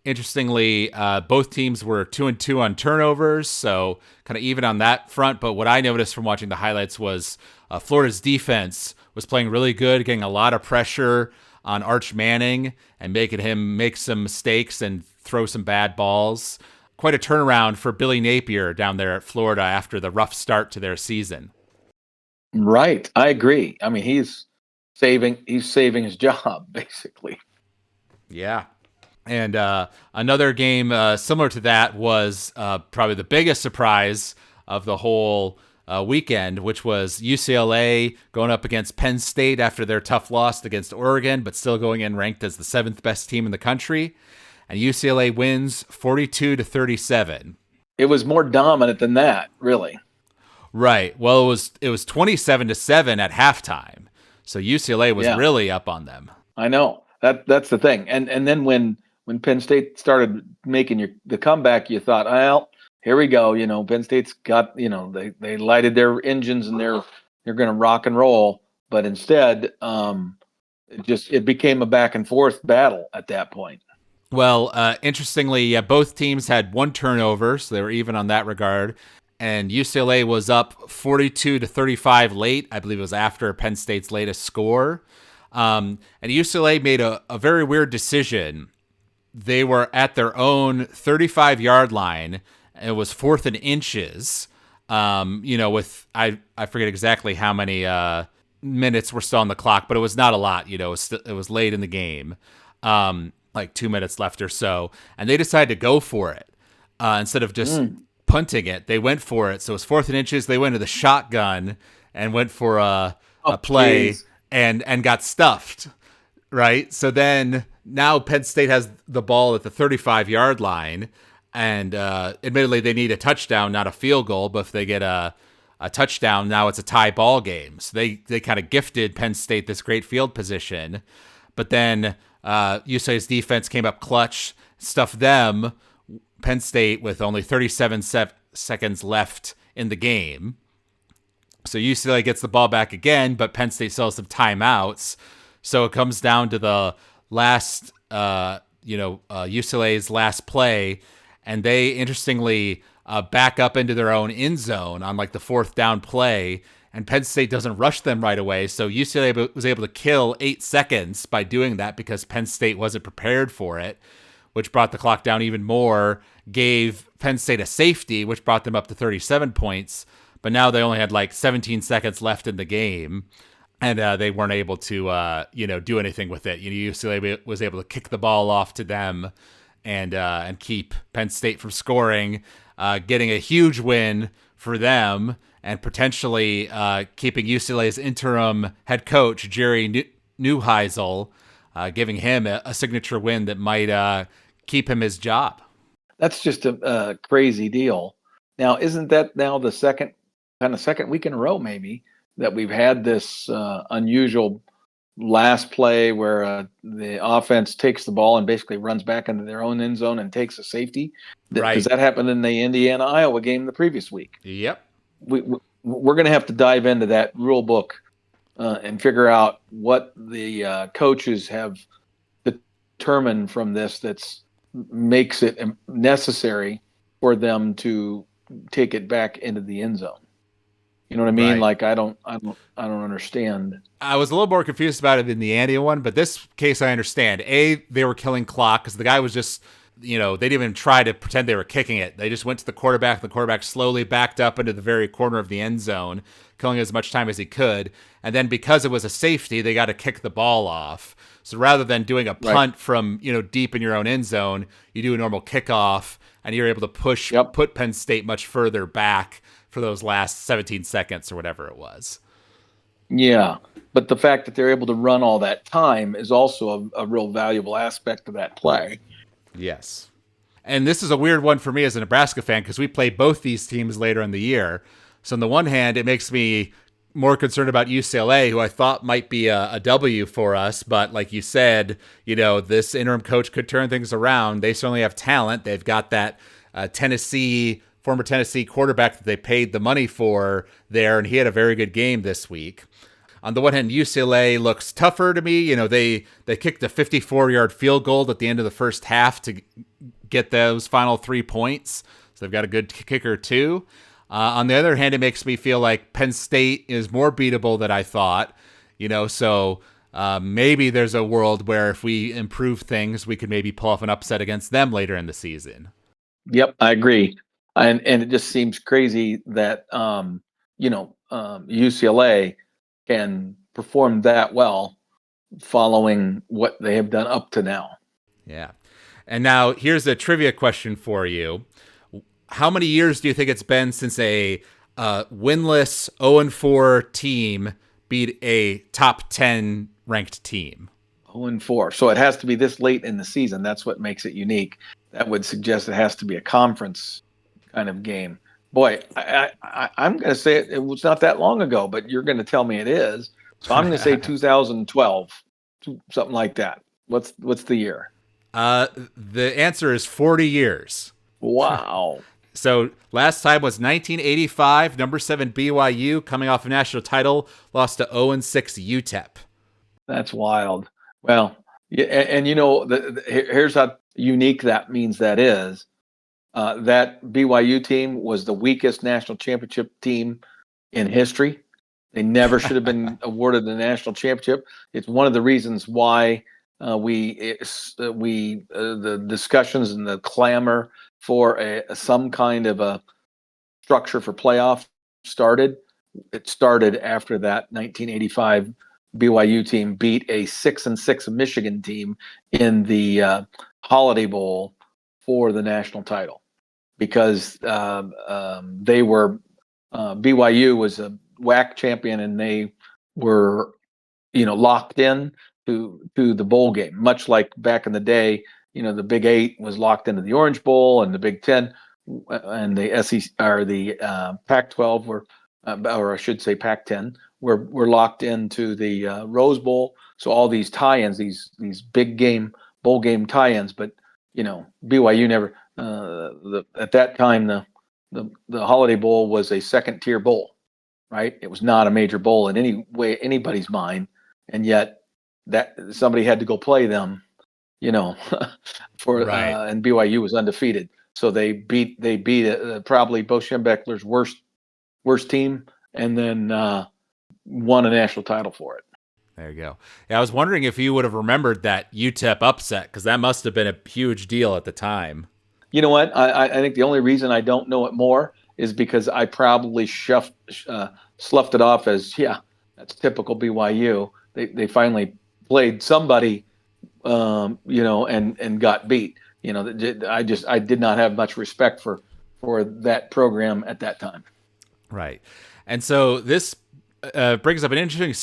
Interestingly, both teams were 2-2 on turnovers, so kind of even on that front. But what I noticed from watching the highlights was Florida's defense was playing really good, getting a lot of pressure on Arch Manning and making him make some mistakes and throw some bad balls. Quite a turnaround for Billy Napier down there at Florida after the rough start to their season. Right. I agree. I mean, he's saving his job, basically. Yeah. And another game similar to that was probably the biggest surprise of the whole weekend, which was UCLA going up against Penn State after their tough loss against Oregon, but still going in ranked as the 7th best team in the country. And UCLA wins 42-37. It was more dominant than that, really. Right. Well, it was 27-7 at halftime. So UCLA was really up on them. I know. That's the thing. And then when Penn State started making the comeback, you thought, well, here we go. Penn State's got, they lighted their engines and they're going to rock and roll. But instead, it became a back and forth battle at that point. Well, interestingly, both teams had one turnover, so they were even on that regard. And UCLA was up 42-35 late. I believe it was after Penn State's latest score. And UCLA made a very weird decision. They were at their own 35-yard line. It was 4th and inches. With I forget exactly how many minutes were still on the clock, but it was not a lot. It was late in the game, like 2 minutes left or so, and they decided to go for it instead of just punting it. They went for it, so it was 4th and inches. They went to the shotgun and went for a play. Geez. And got stuffed, right? So then now Penn State has the ball at the 35-yard line, and admittedly they need a touchdown, not a field goal, but if they get a touchdown, now it's a tie ball game. So they kind of gifted Penn State this great field position, but then UCLA's defense came up clutch, stuffed them, Penn State, with only 37 seconds left in the game. So UCLA gets the ball back again, but Penn State still has some timeouts. So it comes down to the last, UCLA's last play, and they interestingly back up into their own end zone on like the 4th down play, and Penn State doesn't rush them right away. So UCLA was able to kill 8 seconds by doing that because Penn State wasn't prepared for it, which brought the clock down even more, gave Penn State a safety, which brought them up to 37 points. But now they only had like 17 seconds left in the game. and they weren't able to do anything with it. UCLA was able to kick the ball off to them and keep Penn State from scoring, getting a huge win for them, and potentially keeping UCLA's interim head coach Jerry Neuheisel, giving him a signature win that might keep him his job. That's just a crazy deal. Now, isn't that now the second week in a row, maybe, that we've had this unusual last play where the offense takes the ball and basically runs back into their own end zone and takes a safety? Right. Because that happened in the Indiana-Iowa game the previous week. Yep. We're going to have to dive into that rule book and figure out what the coaches have determined from this that's makes it necessary for them to take it back into the end zone. You know what I mean? Right. Like I don't understand. I was a little more confused about it in the Andy one, but this case I understand. They were killing clock because the guy was just, they didn't even try to pretend they were kicking it. They just went to the quarterback. The quarterback slowly backed up into the very corner of the end zone, killing as much time as he could. And then because it was a safety, they got to kick the ball off. So rather than doing a punt from, deep in your own end zone, you do a normal kickoff, and you're able to put Penn State much further back for those last 17 seconds or whatever it was. Yeah, but the fact that they're able to run all that time is also a real valuable aspect of that play. Yes. And this is a weird one for me as a Nebraska fan because we play both these teams later in the year. So on the one hand, it makes me more concerned about UCLA, who I thought might be a W for us. But like you said, this interim coach could turn things around. They certainly have talent. They've got that former Tennessee quarterback that they paid the money for there, and he had a very good game this week. On the one hand, UCLA looks tougher to me. They kicked a 54-yard field goal at the end of the first half to get those final 3 points. So they've got a good kicker too. On the other hand, it makes me feel like Penn State is more beatable than I thought. So maybe there's a world where if we improve things, we could maybe pull off an upset against them later in the season. Yep, I agree. And it just seems crazy that UCLA can perform that well following what they have done up to now. Yeah. And now here's a trivia question for you. How many years do you think it's been since a winless 0-4 team beat a top 10 ranked team? 0-4. So it has to be this late in the season. That's what makes it unique. That would suggest it has to be a conference kind of game. Boy, I'm going to say it was not that long ago, but you're going to tell me it is. So I'm going to say 2012, something like that. What's the year? The answer is 40 years. Wow. So last time was 1985, number 7 BYU coming off a national title, lost to 0-6 UTEP. That's wild. Well, yeah, and here's how unique that means that is. That BYU team was the weakest national championship team in history. They never should have been awarded the national championship. It's one of the reasons why the discussions and the clamor for some kind of a structure for playoff started. It started after that 1985 BYU team beat a 6-6 Michigan team in the Holiday Bowl for the national title, because they were BYU was a WAC champion, and they were locked in to the bowl game, much like back in the day. The Big 8 was locked into the Orange Bowl, and the Big 10 and the SEC or the Pac-12 were, or I should say Pac-10, were locked into the Rose Bowl. So all these tie-ins, these big game bowl game tie-ins, but BYU never. At that time, the Holiday Bowl was a second-tier bowl, right? It was not a major bowl in any way, anybody's mind, and yet that somebody had to go play them. For right. And BYU was undefeated, so they beat probably Bo Schembechler's worst team, and then won a national title for it. There you go. Yeah, I was wondering if you would have remembered that UTEP upset, because that must have been a huge deal at the time. You know what? I think the only reason I don't know it more is because I probably sloughed it off as That's typical BYU. They finally played somebody, and got beat. I did not have much respect for that program at that time. Right. And so this brings up an interesting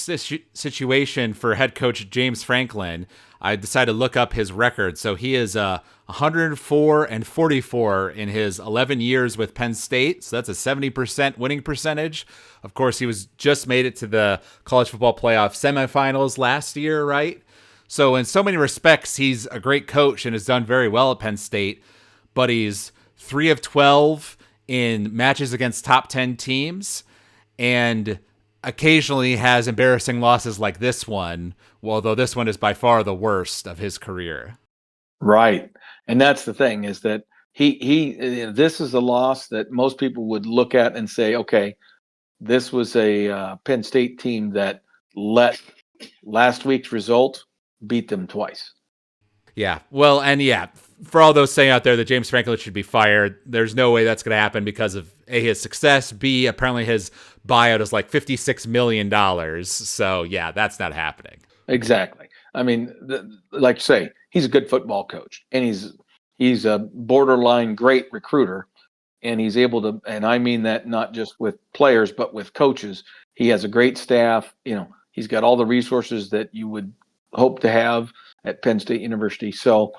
situation for head coach James Franklin. I decided to look up his record. So he is 104-44 in his 11 years with Penn State. So that's a 70% winning percentage. Of course, he was just made it to the college football playoff semifinals last year, right? So in so many respects, he's a great coach and has done very well at Penn State. But he's 3 of 12 in matches against top 10 teams, and occasionally has embarrassing losses like this one, although this one is by far the worst of his career. Right. And that's the thing, is that this is a loss that most people would look at and say, okay, this was a Penn State team that let last week's result beat them twice. Yeah. Well, and yeah, for all those saying out there that James Franklin should be fired, there's no way that's going to happen because of A, his success, B, apparently his buyout is like $56 million. So yeah, that's not happening. Exactly. I mean, like you say, he's a good football coach, and he's a borderline great recruiter, and he's able to, and I mean that not just with players, but with coaches. He has a great staff. He's got all the resources that you would hope to have at Penn State University. So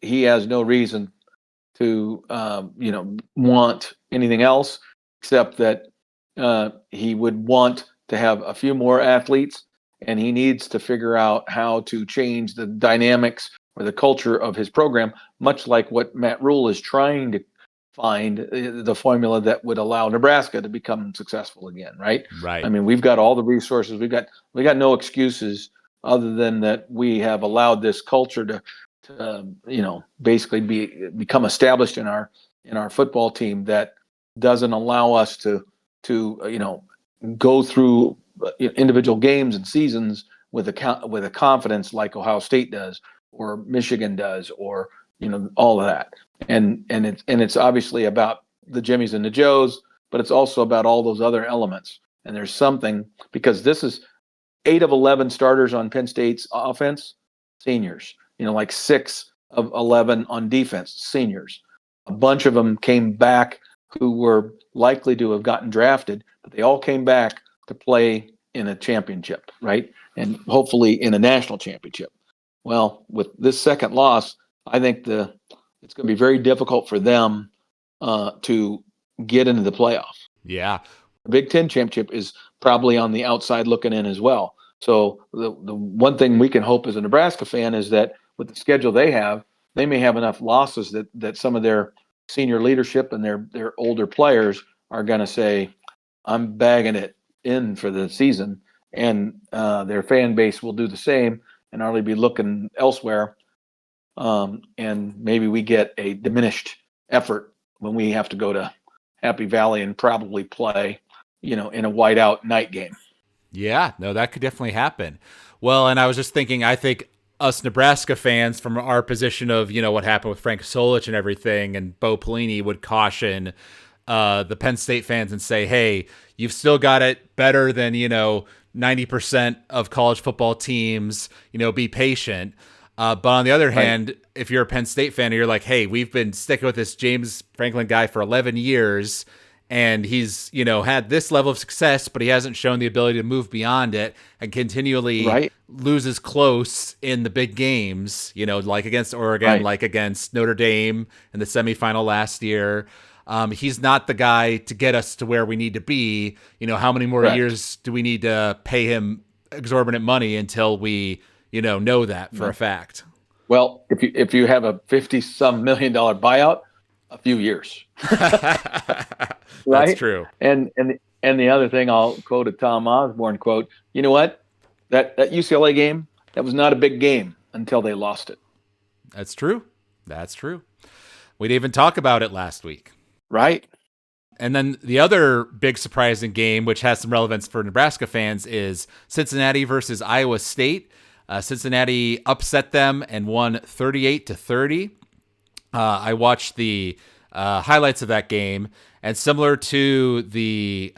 he has no reason to, want anything else, except that he would want to have a few more athletes, and he needs to figure out how to change the dynamics or the culture of his program, much like what Matt Rule is trying to find the formula that would allow Nebraska to become successful again, right? Right. I mean, we've got all the resources. We got no excuses other than that we have allowed this culture to basically become established in our football team that doesn't allow us to go through individual games and seasons with a confidence like Ohio State does, or Michigan does, or all of that. And it's obviously about the Jimmies and the Joes, but it's also about all those other elements. And there's something, because this is 8 of 11 starters on Penn State's offense, seniors. Like 6 of 11 on defense, seniors. A bunch of them came back who were likely to have gotten drafted, but they all came back to play in a championship, right? And hopefully in a national championship. Well, with this second loss, I think it's going to be very difficult for them to get into the playoff. Yeah. The Big Ten championship is probably on the outside looking in as well. So the one thing we can hope as a Nebraska fan is that with the schedule they have, they may have enough losses that some of their senior leadership and their older players are going to say, I'm bagging it in for the season, and their fan base will do the same and hardly be looking elsewhere. And maybe we get a diminished effort when we have to go to Happy Valley and probably play, in a whiteout night game. Yeah, no, that could definitely happen. Well, and I was just thinking, I think us Nebraska fans, from our position of, what happened with Frank Solich and everything, and Bo Pelini, would caution the Penn State fans and say, hey, you've still got it better than, 90% of college football teams, be patient. But on the other hand, if you're a Penn State fan and you're like, hey, we've been sticking with this James Franklin guy for 11 years, and he's, had this level of success, but he hasn't shown the ability to move beyond it, and continually loses close in the big games, like against Oregon, like against Notre Dame in the semifinal last year. He's not the guy to get us to where we need to be. How many more years do we need to pay him exorbitant money until we, know that for a fact? Well, if you have a $50-some million buyout, a few years. That's true. And the other thing, I'll quote a Tom Osborne quote. You know what? That UCLA game, that was not a big game until they lost it. That's true. We didn't even talk about it last week. Right. And then the other big surprising game, which has some relevance for Nebraska fans, is Cincinnati versus Iowa State. Cincinnati upset them and won 38-30. I watched the highlights of that game, and similar to the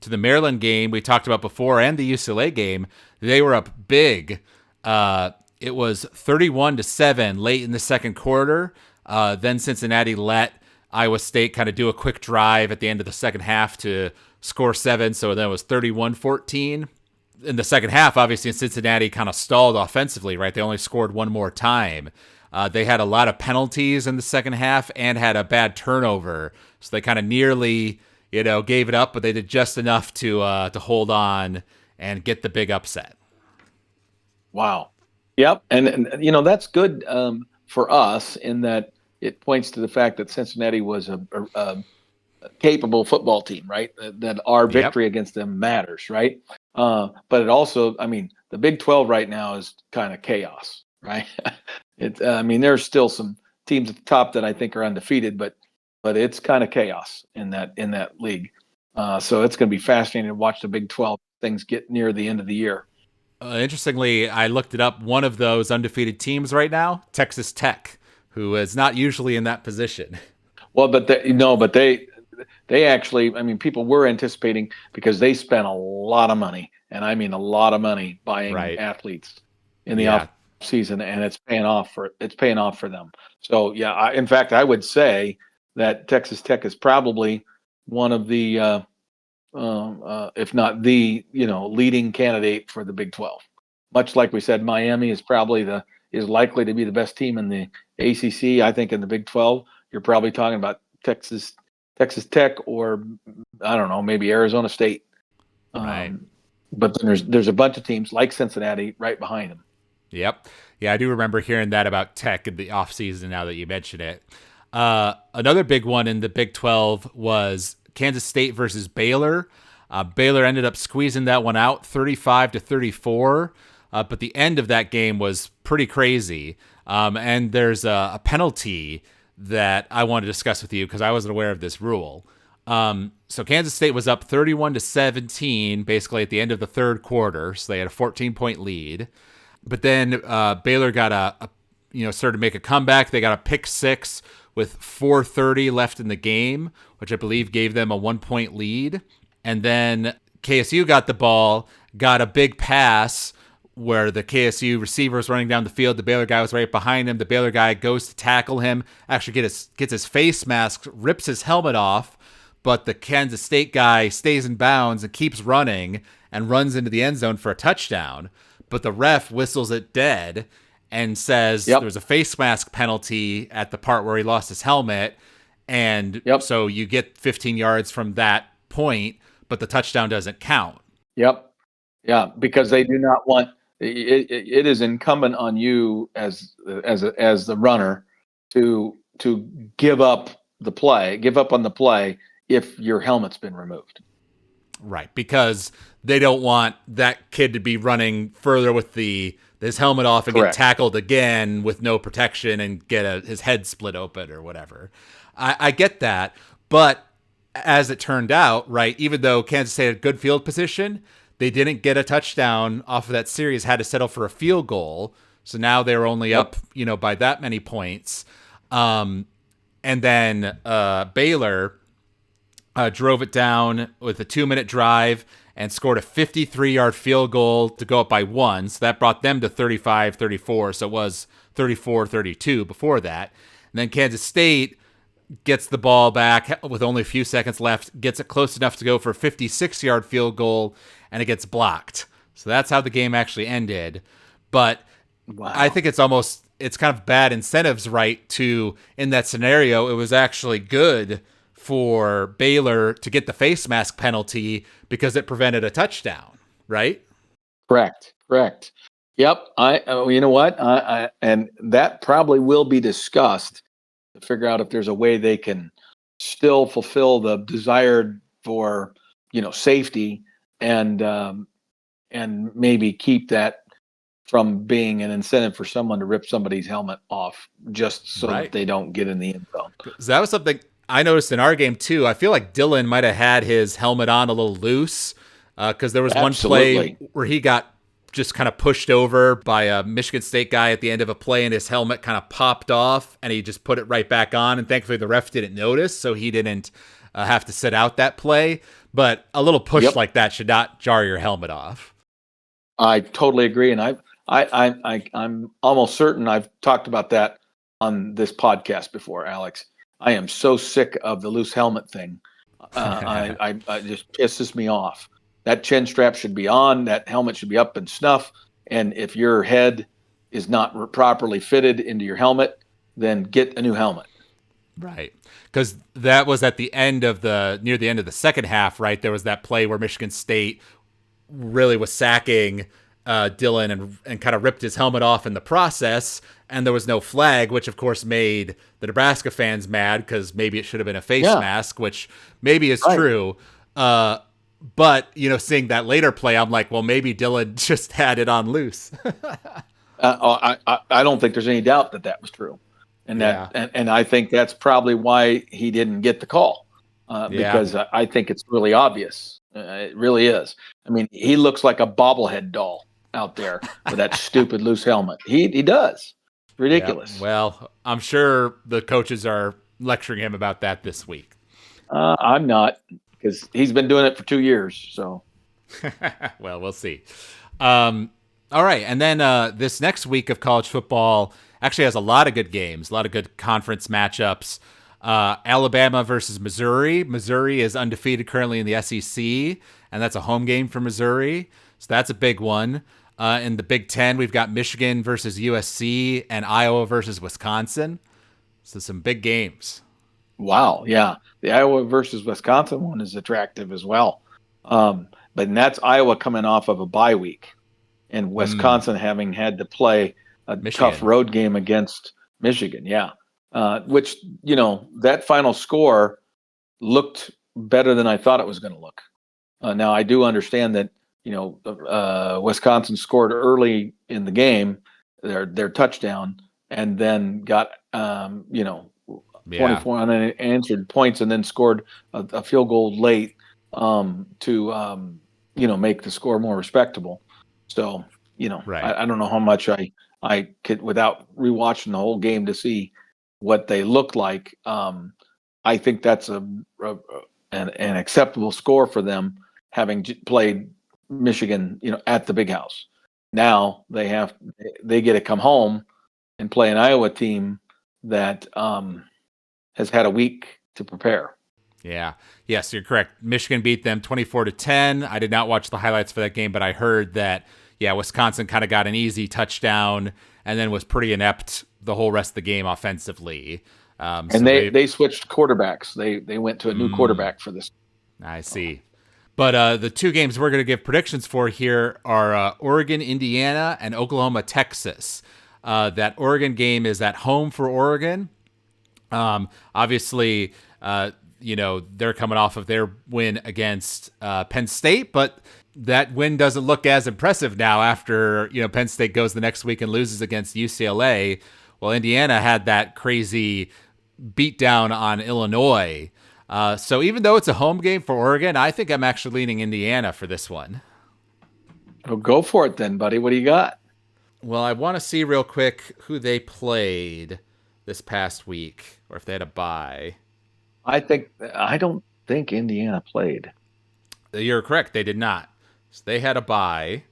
to the Maryland game we talked about before and the UCLA game, they were up big. It was 31-7 late in the second quarter. Then Cincinnati let Iowa State kind of do a quick drive at the end of the second half to score 7. So then it was 31-14. In the second half, obviously, Cincinnati kind of stalled offensively, right? They only scored one more time. They had a lot of penalties in the second half and had a bad turnover. So they kind of nearly, gave it up, but they did just enough to hold on and get the big upset. Wow. Yep. And that's good for us in that it points to the fact that Cincinnati was a capable football team, right? That our victory against them matters, right? But it also, the Big 12 right now is kind of chaos, right? There's still some teams at the top that I think are undefeated, but it's kind of chaos in that league. So it's going to be fascinating to watch the Big 12 things get near the end of the year. Interestingly, I looked it up. One of those undefeated teams right now, Texas Tech, who is not usually in that position. Well, but they actually, people were anticipating because they spent a lot of money, and I mean a lot of money buying athletes in the off season, and it's paying off for them. So yeah, in fact, I would say that Texas Tech is probably one of the if not the leading candidate for the Big 12. Much like we said, Miami is likely to be the best team in the ACC. I think in the Big 12, you're probably talking about Texas Tech, or I don't know, maybe Arizona State. Right. But then there's a bunch of teams like Cincinnati right behind them. Yep. Yeah, I do remember hearing that about Tech in the offseason now that you mention it. Another big one in the Big 12 was Kansas State versus Baylor. Baylor ended up squeezing that one out 35-34. But the end of that game was pretty crazy. And there's a penalty that I want to discuss with you because I wasn't aware of this rule. So Kansas State was up 31-17 basically at the end of the third quarter. So they had a 14-point lead. But then Baylor got started to make a comeback. They got a pick six with 4:30 left in the game, which I believe gave them a 1-point lead. And then KSU got the ball, got a big pass where the KSU receiver was running down the field. The Baylor guy was right behind him. The Baylor guy goes to tackle him, actually gets his face mask, rips his helmet off, but the Kansas State guy stays in bounds and keeps running and runs into the end zone for a touchdown. But the ref whistles it dead and says there was a face mask penalty at the part where he lost his helmet. And so you get 15 yards from that point, but the touchdown doesn't count. Yep. Yeah, because they do not want it is incumbent on you as the runner to give up on the play if your helmet's been removed. Right, because they don't want that kid to be running further with his helmet off and get tackled again with no protection and get his head split open or whatever. I get that, but as it turned out, right, even though Kansas State had good field position, they didn't get a touchdown off of that series, had to settle for a field goal. So now they're only up, by that many points. And then Baylor drove it down with a 2-minute drive and scored a 53-yard field goal to go up by 1. So that brought them to 35-34. So it was 34-32 before that. And then Kansas State gets the ball back with only a few seconds left, gets it close enough to go for a 56-yard field goal, and it gets blocked. So that's how the game actually ended. But I think it's kind of bad incentives, right, to, in that scenario, it was actually good for Baylor to get the face mask penalty because it prevented a touchdown, right? Correct. Yep. You know what? And that probably will be discussed to figure out if there's a way they can still fulfill the desired for, safety and maybe keep that from being an incentive for someone to rip somebody's helmet off just so that they don't get in the end zone. So that was something I noticed in our game too. I feel like Dylan might have had his helmet on a little loose because there was one play where he got just kind of pushed over by a Michigan State guy at the end of a play, and his helmet kind of popped off, and he just put it right back on. And thankfully, the ref didn't notice, so he didn't have to sit out that play. but a little push Yep. like that should not jar your helmet off. I totally agree, and I'm almost certain I've talked about that on this podcast before, Alex. I am so sick of the loose helmet thing. I just pisses me off. That chin strap should be on. That helmet should be up and snuff. And if your head is not properly fitted into your helmet, then get a new helmet. Right. Because that was at the end of near the end of the second half, right? There was that play where Michigan State really was sacking Dillon and kind of ripped his helmet off in the process. And there was no flag, which of course made the Nebraska fans mad because maybe it should have been a face mask, which maybe is true. But, seeing that later play, I'm like, well, maybe Dillon just had it on loose. I don't think there's any doubt that was true. And and I think that's probably why he didn't get the call because I think it's really obvious. It really is. I mean, he looks like a bobblehead doll out there with that stupid loose helmet. He does. Ridiculous. Yeah. Well, I'm sure the coaches are lecturing him about that this week. I'm not, because he's been doing it for 2 years. So, well, we'll see. All right, and then this next week of college football actually has a lot of good games, a lot of good conference matchups. Alabama versus Missouri. Missouri is undefeated currently in the SEC, and that's a home game for Missouri. So that's a big one. In the Big Ten, we've got Michigan versus USC and Iowa versus Wisconsin. So some big games. Wow, yeah. The Iowa versus Wisconsin one is attractive as well. But that's Iowa coming off of a bye week, and Wisconsin having had to play a tough road game against Michigan. Yeah. Which, that final score looked better than I thought it was going to look. Now, I do understand that, Wisconsin scored early in the game, their touchdown, and then got, 24 unanswered points, and then scored a field goal late to, make the score more respectable. So, right. I don't know how much I could, without rewatching the whole game to see what they look like. I think that's an acceptable score for them, having played Michigan, at the Big House. Now they get to come home and play an Iowa team that has had a week to prepare. Yeah. Yes, you're correct. Michigan beat them 24-10. I did not watch the highlights for that game, but I heard that, Wisconsin kind of got an easy touchdown and then was pretty inept the whole rest of the game offensively. And so they switched quarterbacks. They went to a new quarterback for this. I see. But the two games we're going to give predictions for here are Oregon, Indiana, and Oklahoma, Texas. That Oregon game is at home for Oregon. Obviously, they're coming off of their win against Penn State, but that win doesn't look as impressive now after, Penn State goes the next week and loses against UCLA. Well, Indiana had that crazy beatdown on Illinois. So even though it's a home game for Oregon, I think I'm actually leaning Indiana for this one. Well, go for it then, buddy. What do you got? Well, I want to see real quick who they played this past week, or if they had a bye. I don't think Indiana played. You're correct. They did not. So they had a bye.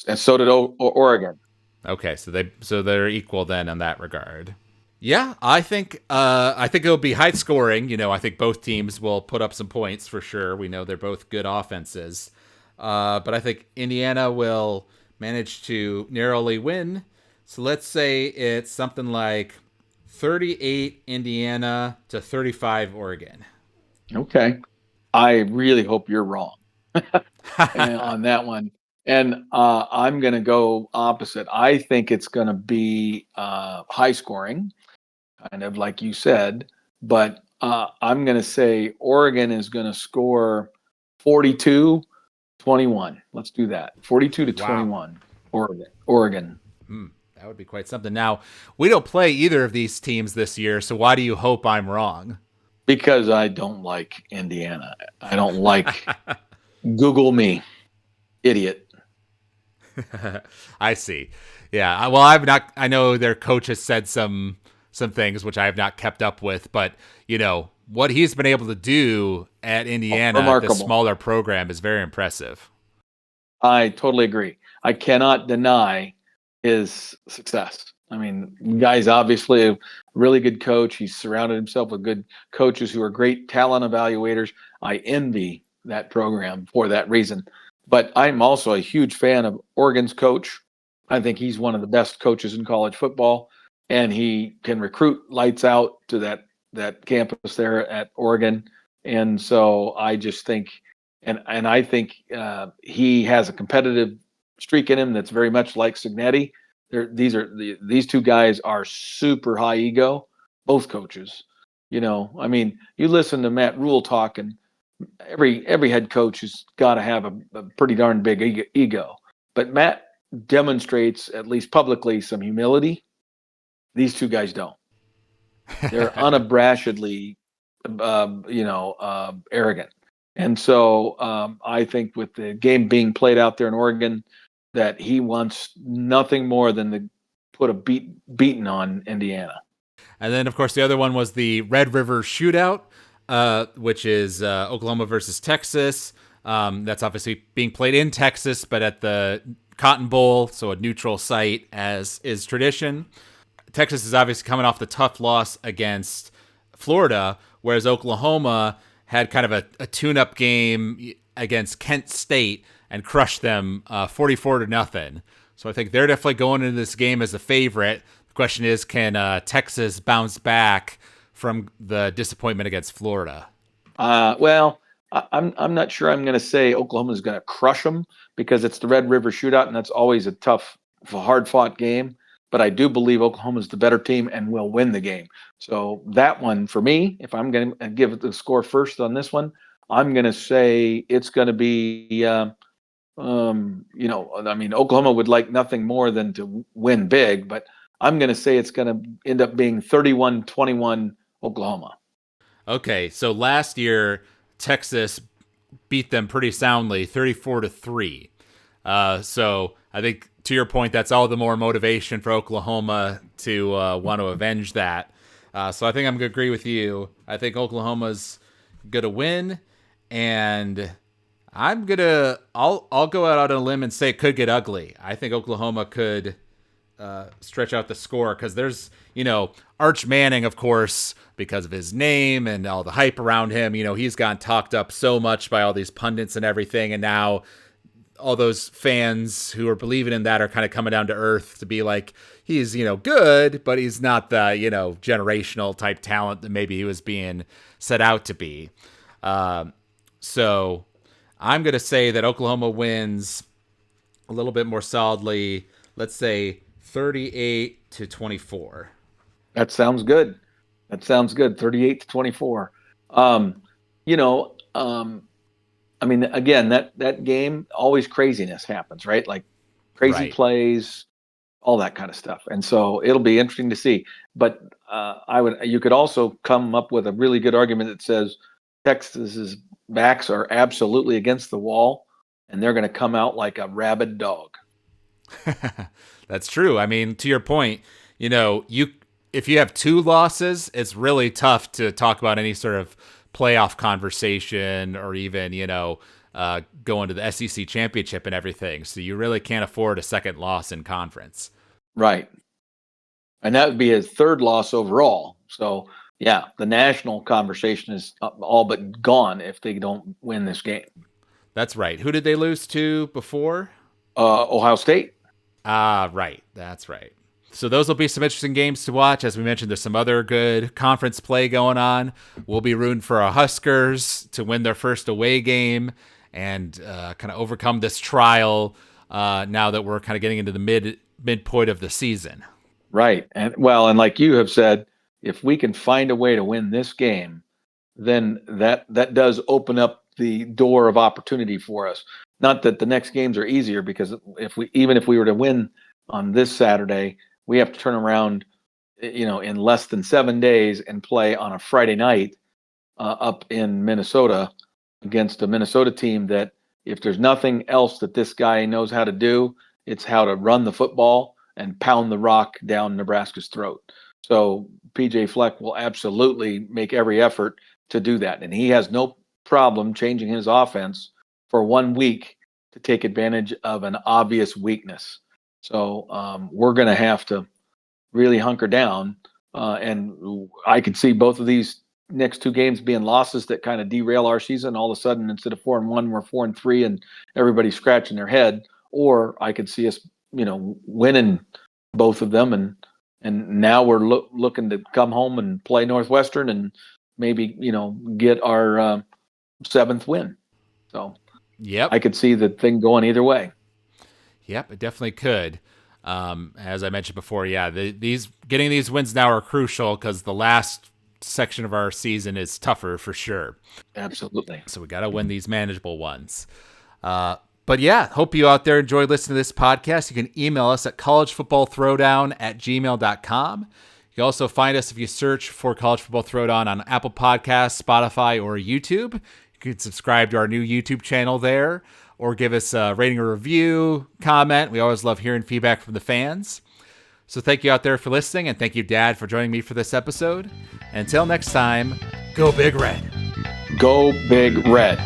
And so did Oregon. Okay, so they're equal then in that regard. Yeah, I think it'll be high scoring. I think both teams will put up some points for sure. We know they're both good offenses. But I think Indiana will manage to narrowly win. So let's say it's something like 38 Indiana to 35 Oregon. Okay. I really hope you're wrong on that one. And I'm going to go opposite. I think it's going to be high scoring, kind of like you said. But I'm going to say Oregon is going to score 42-21. Let's do that. 42-21. Oregon. That would be quite something. Now, we don't play either of these teams this year, so why do you hope I'm wrong? Because I don't like Indiana. I don't like Google me, idiot. I see. Yeah. Well, I know their coach has said some things which I have not kept up with, but what he's been able to do at Indiana at this Remarkable. smaller program is very impressive. I totally agree. I cannot deny his success. I mean, the guy's obviously a really good coach. He's surrounded himself with good coaches who are great talent evaluators. I envy that program for that reason. But I'm also a huge fan of Oregon's coach. I think he's one of the best coaches in college football, and he can recruit lights out to that campus there at Oregon. And so I just think, and I think he has a competitive streak in him that's very much like Signetti. These two guys are super high ego, both coaches. I mean, you listen to Matt Rule talk, and every head coach has got to have a pretty darn big ego. But Matt demonstrates, at least publicly, some humility. These two guys don't. They're unabashedly, arrogant. And so I think with the game being played out there in Oregon, that he wants nothing more than to put a beating on Indiana. And then, of course, the other one was the Red River Shootout, which is Oklahoma versus Texas. That's obviously being played in Texas, but at the Cotton Bowl, so a neutral site, as is tradition. Texas is obviously coming off the tough loss against Florida, whereas Oklahoma had kind of a tune-up game against Kent State and crushed them 44-0. So I think they're definitely going into this game as a favorite. The question is, can Texas bounce back from the disappointment against Florida? Well, I'm not sure I'm going to say Oklahoma is going to crush them, because it's the Red River Shootout, and that's always a tough, hard-fought game. But I do believe Oklahoma is the better team and will win the game. So that one, for me, if I'm going to give it the score first on this one, I'm going to say it's going to be, Oklahoma would like nothing more than to win big, but I'm going to say it's going to end up being 31-21 Oklahoma. Okay, so last year, Texas beat them pretty soundly, 34-3. So I think, to your point, that's all the more motivation for Oklahoma to want to avenge that. So I think I'm going to agree with you. I think Oklahoma's going to win, and I'll go out on a limb and say it could get ugly. I think Oklahoma could stretch out the score, because there's, Arch Manning, of course, because of his name and all the hype around him. He's gotten talked up so much by all these pundits and everything, and now all those fans who are believing in that are kind of coming down to earth to be like, he's, good, but he's not the, generational type talent that maybe he was being set out to be. So I'm going to say that Oklahoma wins a little bit more solidly. Let's say 38-24. That sounds good. 38-24. I mean, again, that game, always craziness happens, right? Like crazy plays, all that kind of stuff. And so it'll be interesting to see. But you could also come up with a really good argument that says Texas's backs are absolutely against the wall, and they're going to come out like a rabid dog. That's true. I mean, to your point, if you have two losses, it's really tough to talk about any sort of playoff conversation, or even, going to the SEC championship and everything. So you really can't afford a second loss in conference. Right. And that would be his third loss overall. So, yeah, the national conversation is all but gone if they don't win this game. That's right. Who did they lose to before? Ohio State. Right. That's right. So those will be some interesting games to watch. As we mentioned, there's some other good conference play going on. We'll be rooting for our Huskers to win their first away game and kind of overcome this trial now that we're kind of getting into the midpoint of the season. Right. And like you have said, if we can find a way to win this game, then that does open up the door of opportunity for us. Not that the next games are easier, because if we were to win on this Saturday, we have to turn around, in less than 7 days and play on a Friday night up in Minnesota against a Minnesota team that, if there's nothing else that this guy knows how to do, it's how to run the football and pound the rock down Nebraska's throat. So PJ Fleck will absolutely make every effort to do that. And he has no problem changing his offense for 1 week to take advantage of an obvious weakness. So we're going to have to really hunker down. And I could see both of these next 2 games being losses that kind of derail our season. All of a sudden, instead of 4-1, we're 4-3, and everybody's scratching their head. Or I could see us, winning both of them, and now we're looking to come home and play Northwestern and maybe get our 7th win. So yep, I could see the thing going either way. Yep, it definitely could. As I mentioned before, yeah, getting these wins now are crucial because the last section of our season is tougher for sure. Absolutely. So we got to win these manageable ones. But yeah, hope you out there enjoyed listening to this podcast. You can email us at collegefootballthrowdown@gmail.com. You can also find us if you search for College Football Throwdown on Apple Podcasts, Spotify, or YouTube. You can subscribe to our new YouTube channel there, or give us a rating or review, comment. We always love hearing feedback from the fans. So thank you out there for listening, and thank you, Dad, for joining me for this episode. And until next time, go Big Red. Go Big Red.